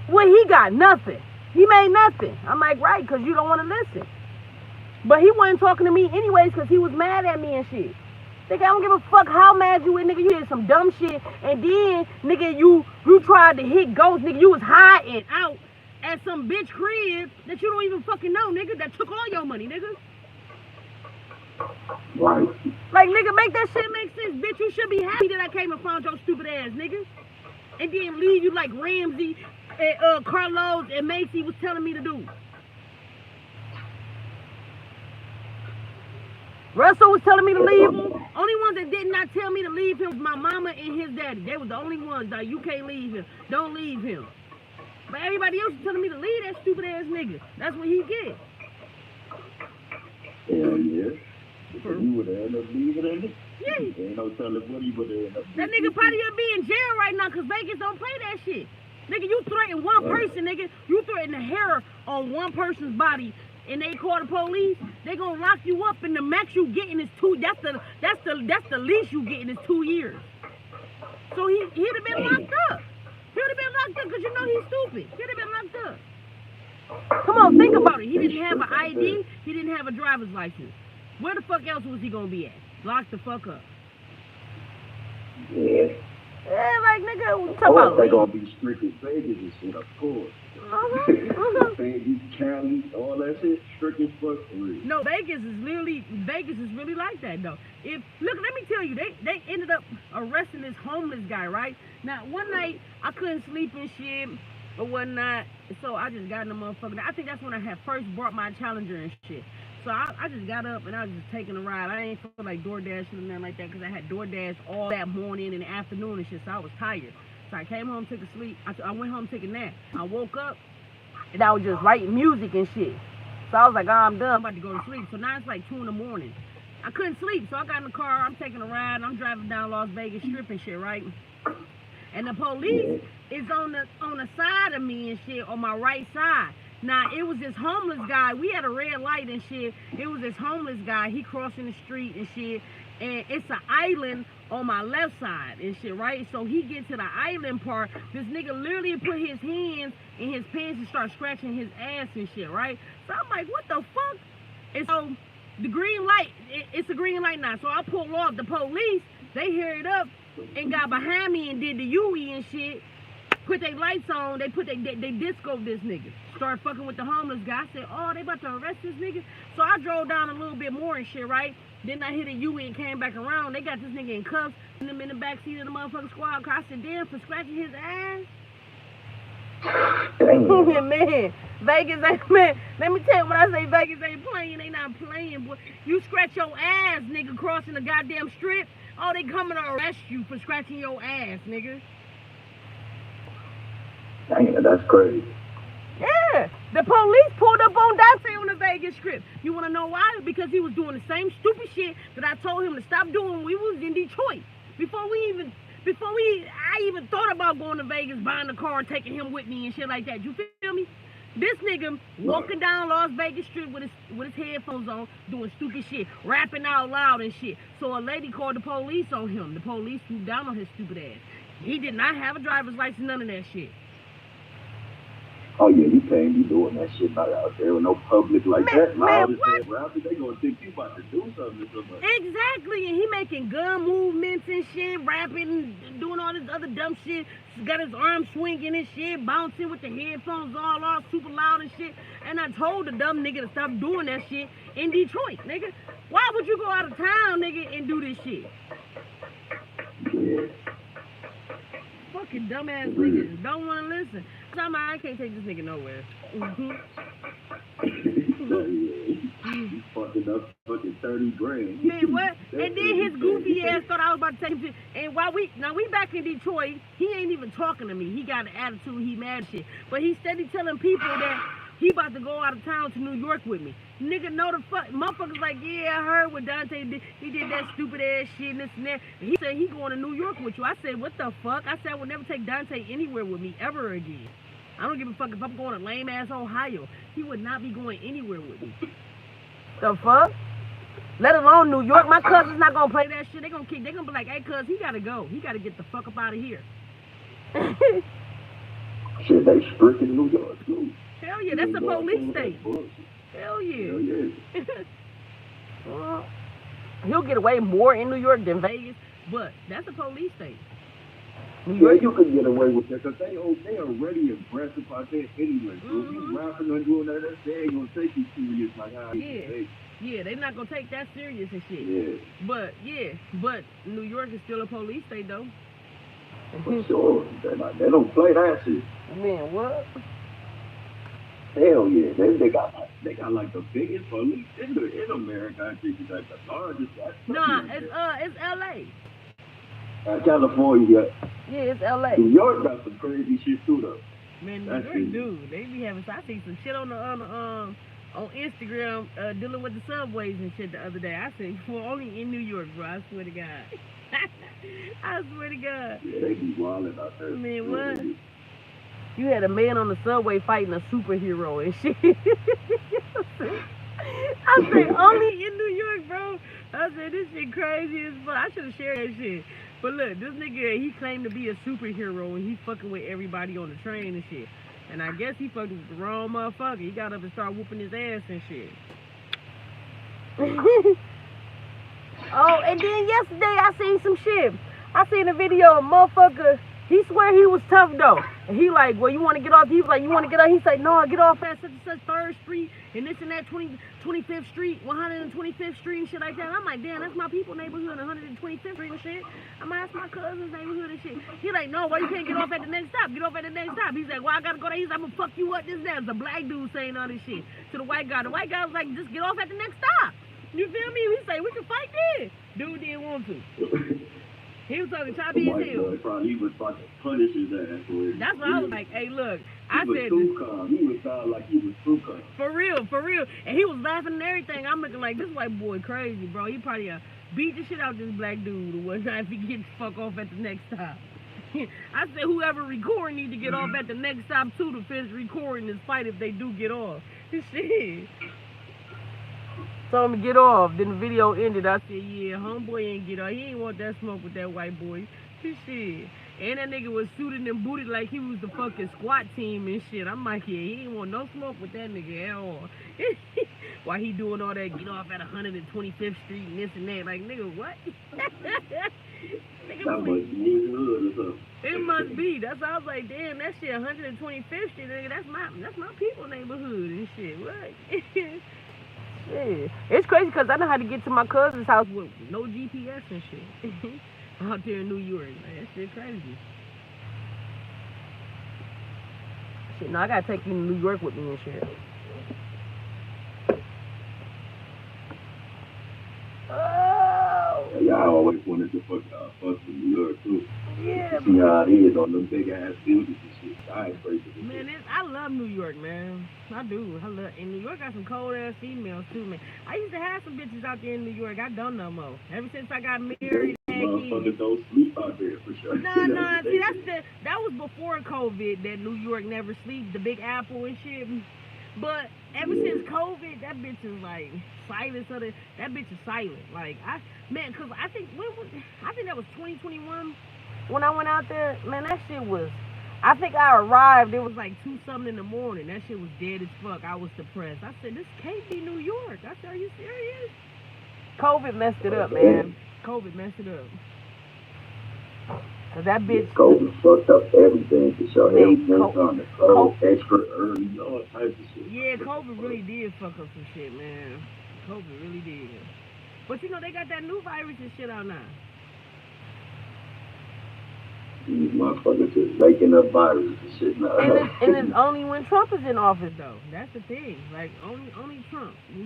well, he got nothing. He made nothing. I'm like, right, because you don't want to listen. But he wasn't talking to me anyways because he was mad at me and shit. Nigga, I don't give a fuck how mad you is, nigga. You did some dumb shit. And then, nigga, you tried to hit ghosts. Nigga, you was hiding out at some bitch crib that you don't even fucking know, nigga, that took all your money, nigga. Right. Like, nigga, make that shit make sense, bitch. You should be happy that I came and found your stupid ass, nigga. And then leave you like Ramsey and Carlos and Macy was telling me to do. Russell was telling me to leave him. Only ones that did not tell me to leave him was my mama and his daddy. They were the only ones that you can't leave him. Don't leave him. But everybody else was telling me to leave that stupid ass nigga. That's what he get. Hell yeah. You would have ended up leaving him. Yeah. Ain't no telling what he would have ended up that nigga probably gonna be in jail right now because Vegas don't play that shit. Nigga, you threaten one person, nigga. You threaten the hair on one person's body and they call the police, they gonna lock you up and the max you getting is 2. That's the least you getting is 2 years. So he'd have been locked up. He would have been locked up because you know he's stupid. He'd have been locked up. Come on, think about it. He didn't have an ID. He didn't have a driver's license. Where the fuck else was he gonna be at? Locked the fuck up. Yeah. Yeah, like, nigga, what you talking about? They gonna be strict as Vegas and shit, of course. Vegas, Cali, all that shit, strict as fuck for real. No, Vegas is really like that though. Look, let me tell you, they ended up arresting this homeless guy, right? Now, one night I couldn't sleep and shit or whatnot, so I just got in the motherfucker. I think that's when I had first brought my Challenger and shit. So I just got up and I was just taking a ride. I ain't feel like DoorDash or nothing like that because I had DoorDash all that morning and afternoon and shit, so I was tired. So I came home, took a sleep. I went home, took a nap. I woke up and I was just writing music and shit. So I was like, oh, I'm done. I'm about to go to sleep. So now it's like 2 in the morning. I couldn't sleep, so I got in the car. I'm taking a ride. I'm driving down Las Vegas Strip and shit, right? And the police is on the side of me and shit, on my right side. Now, it was this homeless guy. We had a red light and shit. It was this homeless guy. He crossing the street and shit. And it's an island on my left side and shit, right? So he gets to the island part. This nigga literally put his hands in his pants and start scratching his ass and shit, right? So I'm like, what the fuck? And so the green light, it's a green light now. So I pulled off. The police, they hurried up and got behind me and did the UE and shit. Put their lights on. They disco this nigga. Started fucking with the homeless guy. I said, oh, they about to arrest this nigga. So I drove down a little bit more and shit, right? Then I hit a UE and came back around. They got this nigga in cuffs and them in the back seat of the motherfucking squad car. I said, damn, for scratching his ass. Man, Vegas ain't, man, let me tell you, when I say Vegas ain't playing, they not playing, boy. You scratch your ass, nigga, crossing the goddamn strip, oh, they coming to arrest you for scratching your ass, nigga. Dang, that's crazy. Yeah, the police pulled up on Dante on the Vegas Strip. You want to know why? Because he was doing the same stupid shit that I told him to stop doing when we was in Detroit. I even thought about going to Vegas, buying a car, taking him with me and shit like that. You feel me? This nigga walking down Las Vegas Strip with his headphones on, doing stupid shit, rapping out loud and shit. So a lady called the police on him. The police swooped down on his stupid ass. He did not have a driver's license, none of that shit. Oh yeah, you can't be doing that shit not out there with no public like that. Man, what? They gonna think you about to do something to somebody. Exactly, and he making gun movements and shit, rapping, doing all this other dumb shit. Got his arms swinging and shit, bouncing with the headphones all super loud and shit. And I told the dumb nigga to stop doing that shit in Detroit, nigga. Why would you go out of town, nigga, and do this shit? Yeah. Fucking dumbass niggas don't want to listen. I can't take this nigga nowhere. He's fucking up fucking 30 grand. Man, what? And then his goofy ass thought I was about to take him to, and while we back in Detroit, he ain't even talking to me. He got an attitude, he mad shit. But he steady telling people that he about to go out of town to New York with me. Nigga, know the fuck. Motherfuckers like, yeah, I heard what Dante did. He did that stupid ass shit and this and that. And he said he going to New York with you. I said, what the fuck? I said I would never take Dante anywhere with me ever again. I don't give a fuck if I'm going to lame ass Ohio. He would not be going anywhere with me. The fuck? Let alone New York. My cousin's not gonna play that shit. They gonna be like, hey cuz, he gotta go. He gotta get the fuck up out of here. Shit, they strict in New York too. Hell yeah, that's a police state. Hell yeah. Hell yeah. Well, he'll get away more in New York than Vegas, but that's a police state. New York, you can get away with that because they already aggressive out there anyway. So if you rapping and doing that, they ain't gonna take you serious like how yeah, they not gonna take that serious and shit. Yeah. But New York is still a police state though. For sure. They don't play that shit. Man, what? Hell yeah, they got like the biggest police in America. I think it's like the largest. Nah, it's LA. California. Yeah, it's LA. New York got some crazy shit too though. Man, New York do. They be having. I see some shit on Instagram dealing with the subways and shit the other day. I said, well, only in New York, bro. I swear to God. I swear to God. Yeah, they be wildin' out there. Man, what? You had a man on the subway fighting a superhero and shit. I said, only in New York, bro. I said, this shit crazy as fuck. I should have shared that shit. But look, this nigga, he claimed to be a superhero and he fucking with everybody on the train and shit. And I guess he fucked with the wrong motherfucker. He got up and started whooping his ass and shit. Oh, and then yesterday I seen some shit. I seen a video of a motherfucker. He swear he was tough though. And he like, well, you want to get off? He was like, you want to get off? He said, no, get off at such and such 3rd Street and this and that 25th Street, 125th Street and shit like that. I'm like, damn, that's my people neighborhood, 125th Street and shit. I'm like, that's my cousin's neighborhood and shit. He like, no, why you can't get off at the next stop? Get off at the next stop. He's like, well, I gotta go there. He's like, I'm gonna fuck you up. This and that. It's a black dude saying all this shit to the white guy. The white guy was like, just get off at the next stop. You feel me? He say, we can fight there. Dude didn't want to. He was talking choppy as hell. He was about to punish his ass for it. That's what I was like, hey, look. I said, too calm. He was sound like he was too calm. For real. And he was laughing and everything. I'm looking like, this white boy crazy, bro. He probably beat the shit out of this black dude or whatnot if he gets the fuck off at the next stop. I said, whoever recording need to get off at the next stop, too, to finish recording this fight if they do get off. Shit. Told him to get off. Then the video ended. I said, yeah, homeboy ain't get off. He ain't want that smoke with that white boy. Shit. And that nigga was suited and booted like he was the fucking squat team and shit. I'm like, yeah, he didn't want no smoke with that nigga at all. Why he doing all that, get off at 125th Street and this and that? Like, nigga, what? Nigga, that must be his hood or something. It must be. That's why I was like, damn, that shit 125th Street, nigga. That's my people neighborhood and shit. What? Yeah. It's crazy because I know how to get to my cousin's house with no GPS and shit. Out there in New York. Man, that shit crazy. Shit, no, I gotta take you to New York with me and shit. Oh! Y'all always wanted to fuck with New York too. Yeah, see how it is on them big ass buildings and shit. I ain't crazy. Man, I love New York, man. I do. And New York got some cold ass females too, man. I used to have some bitches out there in New York. I don't no more. Ever since I got married, motherfuckers don't sleep out there for sure. Nah. See, that was before COVID. That New York never sleeps. The Big Apple and shit. But ever since COVID, that bitch is like silent. That bitch is silent. Like cause I think that was 2021 when I went out there. Man, that shit was. I think I arrived. It was like 2-something in the morning. That shit was dead as fuck. I was depressed. I said, this can't be New York. I said, are you serious? COVID messed it up, man. COVID messed it up. Cause that bitch. COVID fucked up everything for sure. Everything on the code, extra early, all types of shit. Yeah, COVID really did fuck up some shit, man. COVID really did. But you know they got that new virus and shit out now. These motherfuckers just making up viruses and shit now. And it's only when Trump is in office though. That's the thing. Like only Trump. He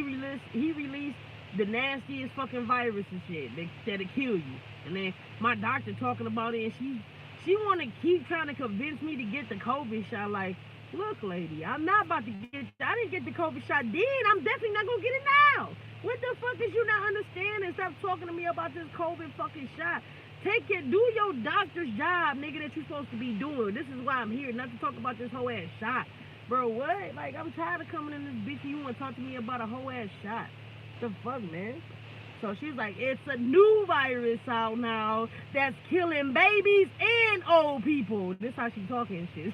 released the nastiest fucking virus and shit that'll kill you. And then my doctor talking about it, and she wanna keep trying to convince me to get the COVID shot. Like, look, lady, I'm not about to I didn't get the COVID shot then. I'm definitely not gonna get it now. What the fuck is you not understanding? Stop talking to me about this COVID fucking shot. Do your doctor's job, nigga, that you're supposed to be doing. This is why I'm here, not to talk about this whole ass shot. Bro, what? Like, I'm tired of coming in this bitch and you want to talk to me about a whole ass shot. The fuck, man? So she's like, it's a new virus out now that's killing babies and old people. This how she talking shit.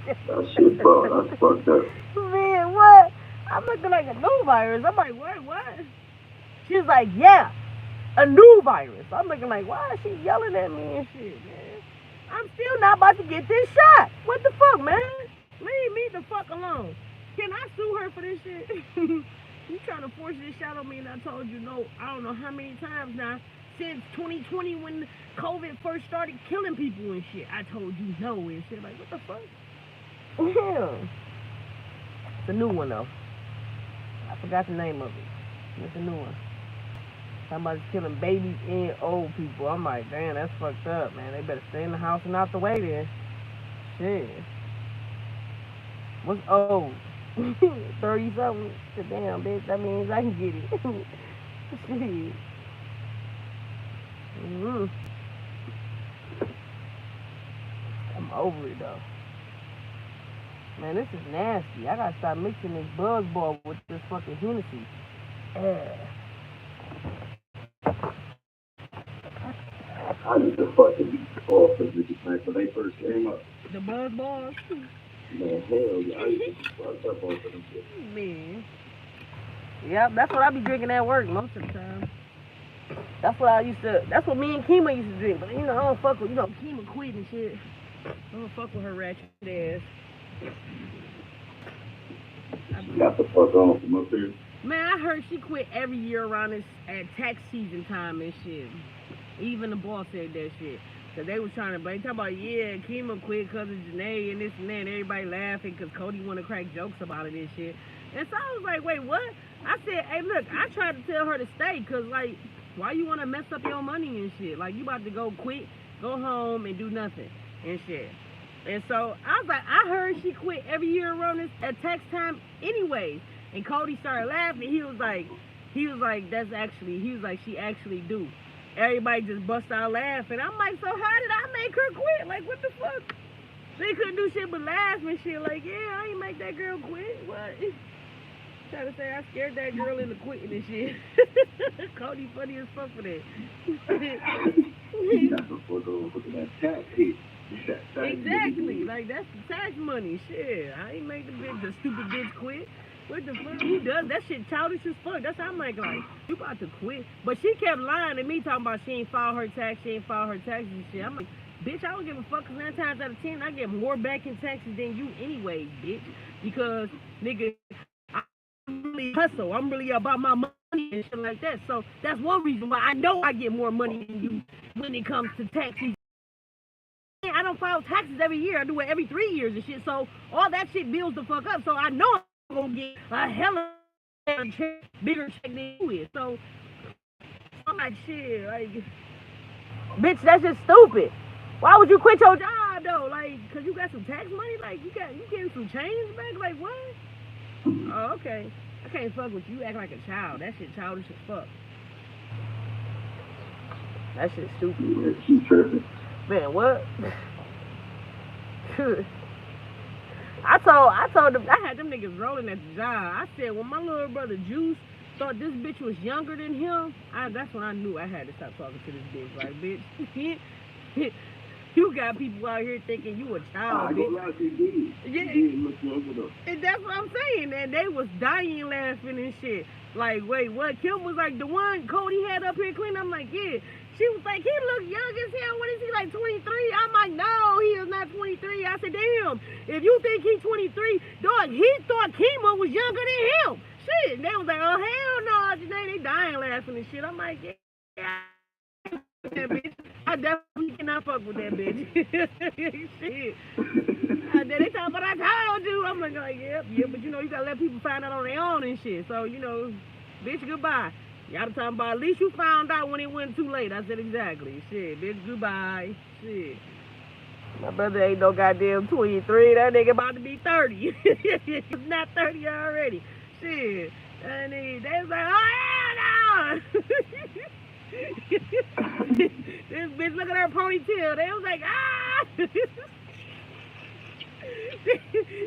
That shit, bro, that's fucked up. Man, what? I'm looking like a new virus. I'm like, what? She's like, yeah. A new virus. I'm looking like, why is she yelling at me and shit, man? I'm still not about to get this shot. What the fuck, man? Leave me the fuck alone. Can I sue her for this shit? You trying to force this shot on me, and I told you no, I don't know how many times now, since 2020 when COVID first started killing people and shit. I told you no and shit. Like, what the fuck? Yeah. It's a new one, though. I forgot the name of it. It's a new one. Somebody's killing babies and old people. I'm like, damn, that's fucked up, man. They better stay in the house and out the way then. Shit. What's old? 30-something? Damn, bitch. That means I can get it. Shit. I'm over it, though. Man, this is nasty. I gotta stop mixing this buzzball with this fucking Hennessy. I used to fucking beat off the bitches back when they first came up. The buzzballs? Man, hell yeah. I used to fuck up off of them shit. Man. Yep, that's what I be drinking at work most of the time. That's what me and Kima used to drink. But, you know, I don't fuck with, Kima quit and shit. I don't fuck with her ratchet ass. She got the fuck on from up here. Man, I heard she quit every year around this at tax season time and shit. Even the boss said that shit. Cause they was trying to blame, talking about, yeah, Kima quit cause of Janae and this and that, and everybody laughing cause Cody wanna crack jokes about it and shit. And so I was like, wait, what? I said, hey, look, I tried to tell her to stay cause, like, why you wanna mess up your money and shit? Like, you about to go quit, go home and do nothing and shit. And so I was like, I heard she quit every year around this at tax time anyways. And Cody started laughing. He was like, she actually do. Everybody just bust out laughing. I'm like, so how did I make her quit? Like, what the fuck? They couldn't do shit but laugh and shit. Like, yeah, I ain't make that girl quit. What? trying to say I scared that girl into quitting and shit. Cody funny as fuck for that. You got to fuck over with that tax hit. Exactly. Like, that's the tax money. Shit. I ain't make the stupid bitch quit. What the fuck? Who does that shit? Childish as fuck. That's how I'm like, you about to quit. But she kept lying to me, talking about she ain't filed her tax, she ain't filed her taxes and shit. I'm like, bitch, I don't give a fuck, because 9 times out of 10, I get more back in taxes than you anyway, bitch. Because, nigga, I'm really hustle. I'm really about my money and shit like that. So that's one reason why I know I get more money than you when it comes to taxes. I don't file taxes every year. I do it every 3 years and shit. So all that shit builds the fuck up. So I know I'm gonna get a hella bigger check than you is. So I'm like, shit, like, bitch, that's just stupid. Why would you quit your job though? Like, cause you got some tax money? Like, you getting some change back? Like, what? Oh, okay. I can't fuck with you. You act like a child. That shit childish as fuck. That shit stupid. Yeah, she tripping. Man, what? I told them, I had them niggas rolling at the job. I said, when my little brother Juice thought this bitch was younger than him, that's when I knew I had to stop talking to this bitch. Like, bitch, you got people out here thinking you a child, bitch. And that's what I'm saying. And they was dying laughing and shit. Like, wait, what? Kim was like, the one Cody had up here clean. I'm like, yeah. She was like, he look young as hell. What is he, like 23? I'm like, no, he is not 23. I said, damn, if you think he's 23, dog, he thought Kima was younger than him. Shit. And they was like, oh, hell no. They dying laughing and shit. I'm like, yeah. That bitch. I definitely cannot fuck with that bitch. Shit. They talk about I told you. I'm like, yeah, but you know, you gotta let people find out on their own and shit. So, you know, bitch, goodbye. Y'all talking about at least you found out when it went too late. I said exactly. Shit, bitch, goodbye. Shit. My brother ain't no goddamn 23. That nigga about to be 30. He's not 30 already. Shit. And they was like, oh, hell no. This bitch, look at her ponytail. They was like, ah.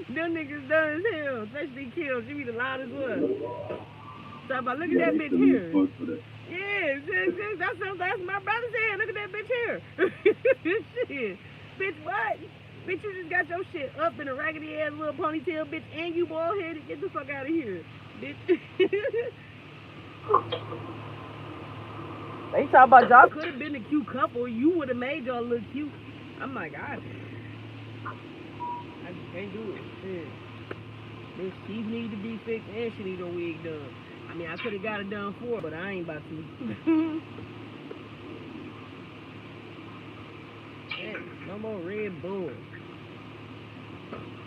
Them niggas done as hell, especially Kim. She be the loudest one. So about look at that bitch here. Yeah, that's my brother said. Look at that bitch here. Shit. Bitch, what? Bitch, you just got your shit up in a raggedy ass little ponytail, bitch, and you bald headed. Get the fuck out of here, bitch. They talk about y'all could have been a cute couple. You would have made y'all look cute. I'm like, I just can't do it. Shit. This teeth need to be fixed and she need a wig done. I mean, I could have got it done for her, but I ain't about to. No more Red Bull.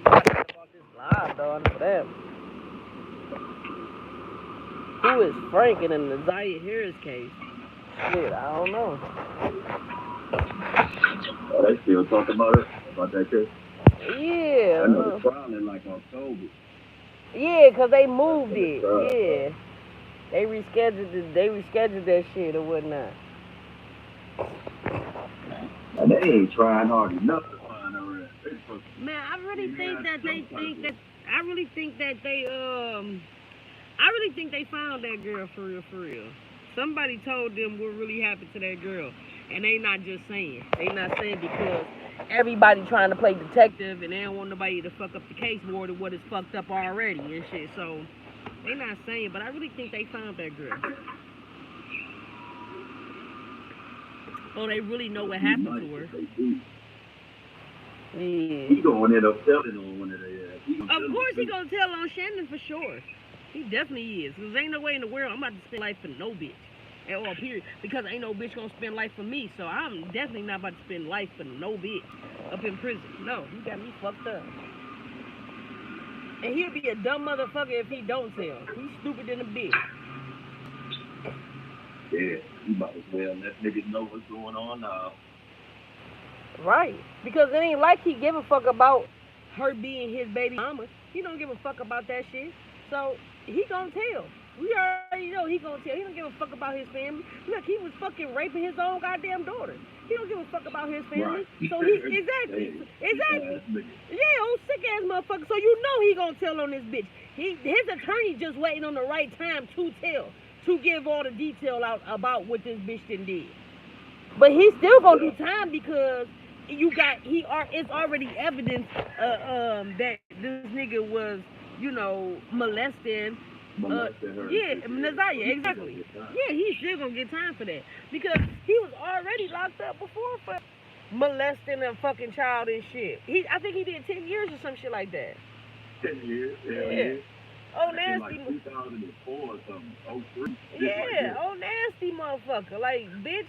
I bought this live, dog, for that. Who is Frank in the Zaire Harris case? Shit, I don't know. Oh, they still talking about it? About that case? Yeah. I know the trial in like October. Yeah, because they moved it. Yeah. They rescheduled that shit or whatnot. And they ain't trying hard enough to find her ass. Man, I really think that they found that girl for real. Somebody told them what really happened to that girl. And they not just saying. They not saying because everybody trying to play detective and they don't want nobody to fuck up the case more than what is fucked up already and shit. So they not saying, but I really think they found that girl. Oh, they really know what happened to her. Yeah. He gonna end up telling on one of their ass. Of course he gonna tell on Shannon for sure. He definitely is. Because ain't no way in the world I'm about to spend life for no bitch. At all, period. Because ain't no bitch gonna spend life for me. So I'm definitely not about to spend life for no bitch up in prison. No, he got me fucked up. And he'll be a dumb motherfucker if he don't tell. He's stupid than a bitch. Yeah, he might as well let niggas know what's going on now. Right. Because it ain't like he give a fuck about her being his baby mama. He don't give a fuck about that shit. So he gonna tell. We already know he gonna tell. He don't give a fuck about his family. Look, he was fucking raping his own goddamn daughter. He don't give a fuck about his family. Right. So he exactly. Yeah, old sick ass motherfucker. So you know he gonna tell on this bitch. His attorney just waiting on the right time to tell, to give all the detail out about what this bitch did. But he's still gonna do time because it's already evidence that this nigga was, you know, molesting her. Yeah, Nazaya, exactly. Yeah, he's still gonna get time for that because he was already locked up before for molesting a fucking child and shit. I think he did 10 years or some shit like that. 10 years? Yeah. Oh, nasty. Like 2004 or something. 03. Yeah, oh, nasty motherfucker. Like, bitch,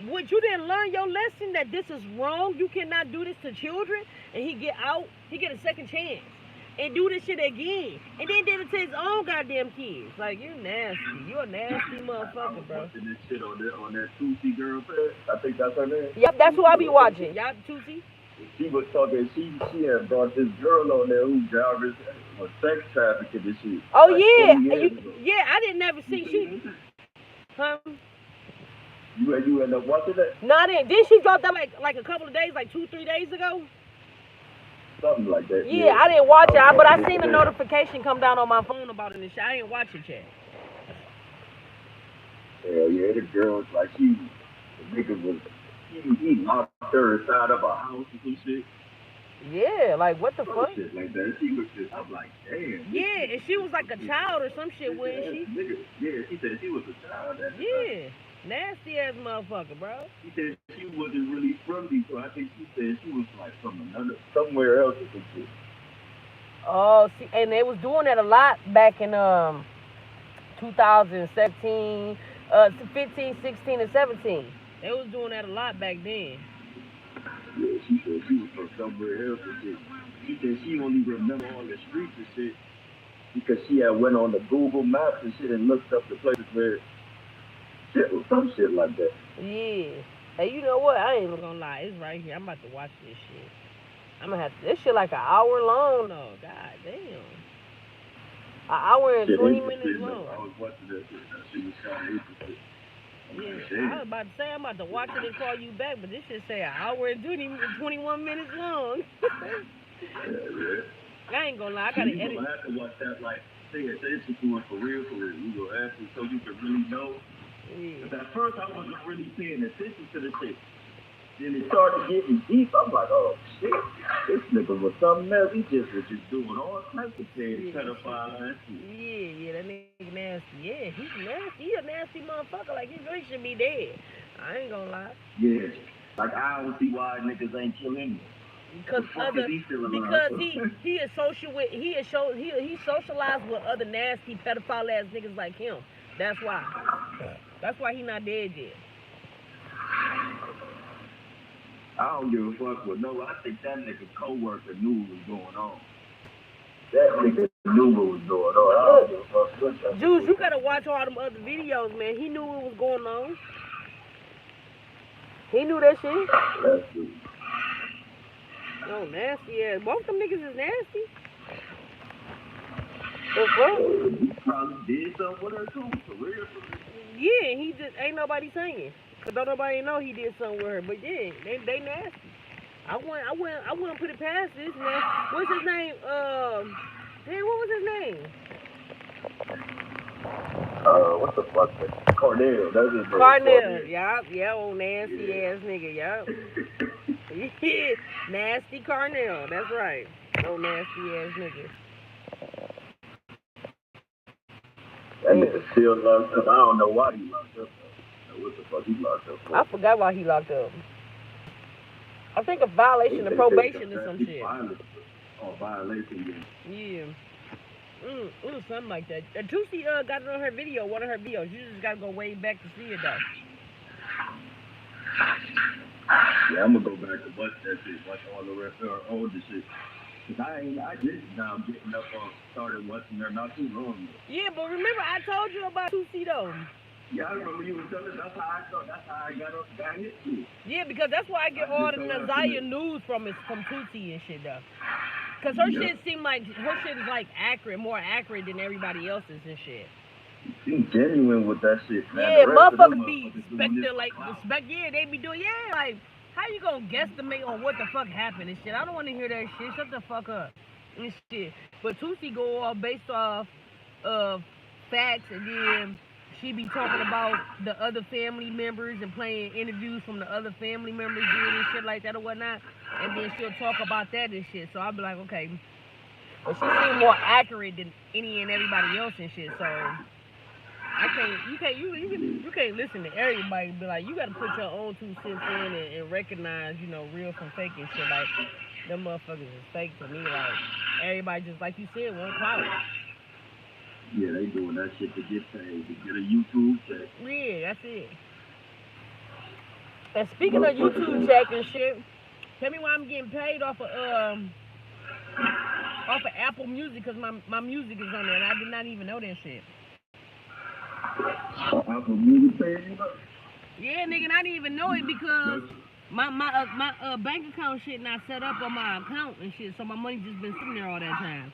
what, you didn't learn your lesson that this is wrong? You cannot do this to children? And he get out, he get a second chance and do this shit again. And then did it to his own goddamn kids. Like, you nasty. You a nasty motherfucker, bro. Watching this shit on that Tusi girl page. I think that's her name. Yep, that's who I be watching. Y'all Tusi? She was talking, she had brought this girl on there who drivers was sex trafficking and shit. Oh, like yeah. I didn't never see she. Huh? You end up watching that? No, I didn't. Didn't she drop that like a couple of days, like 2-3 days ago? Something like that. Yeah, I didn't watch it, but I seen the notification come down on my phone about it and shit. I didn't watch it yet. Hell yeah, the girl's like the nigga was, he locked her inside of a house or some shit. Yeah, like what the fuck? Shit like that. She was just, I'm like, damn. Yeah, and she was like a child or some shit, wasn't she? Yeah, she said she was a child. Yeah. Nasty ass motherfucker, bro. She said she wasn't really from Detroit. I think she said she was like from somewhere else or some shit. Oh, see, and they was doing that a lot back in 2017, 15, 16, and 17. They was doing that a lot back then. Yeah, she said she was from somewhere else and shit. She said she only remember all the streets and shit because she had went on the Google Maps and shit and looked up the places where some shit like that. Yeah. Hey, you know what? I ain't even gonna lie. It's right here. I'm about to watch this shit. I'm gonna have to. This shit like an hour long though. God damn. An hour and 20 minutes long. I was watching that shit. That shit was kind of interesting. Yeah, I was about to say I'm about to watch it and call you back, but this shit say an hour and 21 minutes long. Yeah. I ain't gonna lie. I gotta edit. You gonna have to watch that like pay attention to it for real. You gonna have to so you can really know. Yeah. At first, I wasn't really paying attention to the shit. Then it started getting deep. I'm like, oh shit, this nigga was something else. He just was just doing all types of things, pedophile and shit. Yeah, that nigga nasty. Yeah, he's nasty. He a nasty motherfucker. Like he really should be dead. I ain't gonna lie. Yeah, like I don't see why niggas ain't killing him. Because he is social with he socialized with other nasty pedophile ass niggas like him. That's why. That's why he not dead yet. I don't give a fuck with no. I think that nigga co-worker knew what was going on. That nigga knew what was going on. I don't give a fuck. Juice, you gotta watch all them other videos, man. He knew what was going on. He knew that shit. That's true. Oh, nasty ass. Both them niggas is nasty. The fuck? He probably did something with her too, for real. Yeah, he just ain't nobody saying. Cause don't nobody know he did something with her. But yeah, they nasty. I wouldn't put it past this man. What's his name? Damn, what was his name? What the fuck? Cornell. That's his name. Cornell. Yeah, old nasty ass nigga. Yup. Yeah, nasty Cornell. That's right. Old nasty ass nigga. That nigga still locked up. I don't know why he locked up. What the fuck he locked up for? I forgot why he locked up. I think a violation of probation or some shit. Violation, yeah. Something like that. Tusi got it on her video, one of her videos. You just gotta go way back to see it though. Yeah, I'm gonna go back and watch that shit, watch all the rest of her older shit. Cause I just now getting up on started watching her not too long ago. Yeah, but remember I told you about Tusi though. Yeah, I remember you was telling. That's how I got hit too. Yeah, because that's why I get all the Nazaya news from Tusi and shit though. Cause her shit seem like her shit is like accurate, more accurate than everybody else's and shit. Be genuine with that shit, man. Yeah, The rest of them motherfuckers be doing this like, clout. yeah, they be doing, yeah, like, how you gonna guesstimate on what the fuck happened and shit? I don't want to hear that shit. Shut the fuck up and shit. But Tusi go all based off of facts, and then she be talking about the other family members and playing interviews from the other family members doing and shit like that or whatnot, and then she'll talk about that and shit. So I'll be like, okay, but she seems more accurate than any and everybody else and shit. So I can't, you can't listen to everybody. Be like, you got to put your own 2 cents in and recognize, you know, real from fake and shit. Like, them motherfuckers is fake to me. Like, everybody just like you said, want clout. Yeah, they doing that shit to get paid, to get a YouTube check. Yeah, that's it. And speaking of YouTube check and shit, tell me why I'm getting paid off of Apple Music, because my music is on there, and I did not even know that shit. Apple Music paying you up? Yeah, nigga, I didn't even know it because my bank account shit not set up on my account and shit, so my money just been sitting there all that time.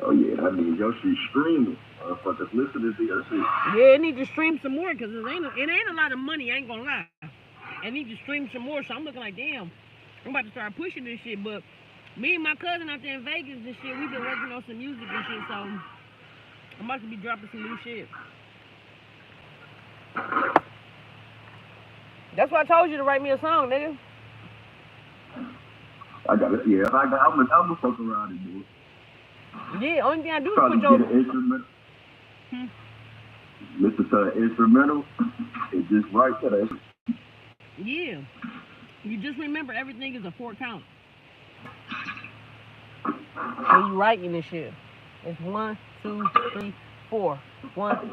Oh yeah, I mean your shit streaming. Motherfuckers listening to your shit. Yeah, it need to stream some more because it ain't a lot of money. I ain't gonna lie. I need to stream some more, so I'm looking like, damn, I'm about to start pushing this shit. But me and my cousin out there in Vegas and shit, we been working on some music and shit, so I'm about to be dropping some new shit. That's why I told you to write me a song, nigga. I got it. Yeah, I'm gonna fuck around and do it. Yeah, only thing I do Probably is put your get an instrumental. Listen to an instrumental and just write to that. Yeah. You just remember everything is a 4 count. When you writing this shit. It's 1, 2, 3, 4. 1, 2,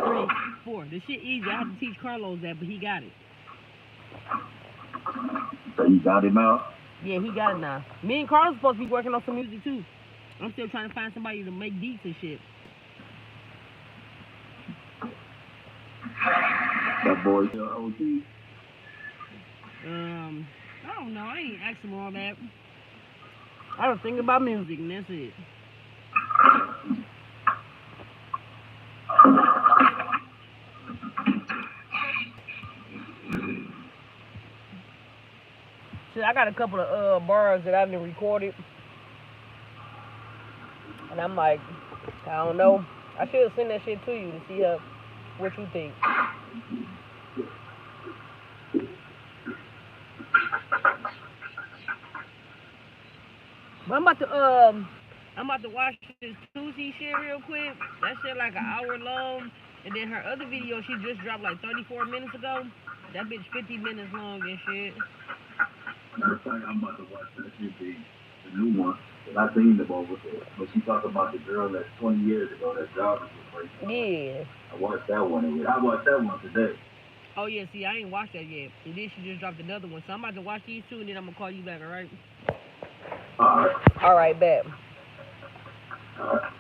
3, 4. This shit easy. I have to teach Carlos that, but he got it. So you got it now? Yeah, he got it now. Me and Carlos supposed to be working on some music too. I'm still trying to find somebody to make beats and shit. That boy still OT? I don't know. I ain't asking all that. I was thinking about music and that's it. Shit, I got a couple of bars that I've been recorded. And I'm like, I don't know. I should have sent that shit to you to see what you think. But I'm about to watch this Tusi shit real quick. That shit like an hour long. And then her other video she just dropped like 34 minutes ago. That bitch 50 minutes long and shit. I'm about to watch that shit, the new one. I seen the both with it. But she talked about the girl that 20 years ago that job was breaking. Yeah. I watched that one. I watched that one today. Oh yeah, see, I ain't watched that yet. And then she just dropped another one. So I'm about to watch these 2 and then I'm gonna call you back, alright? Alright. Alright, bet. Alright.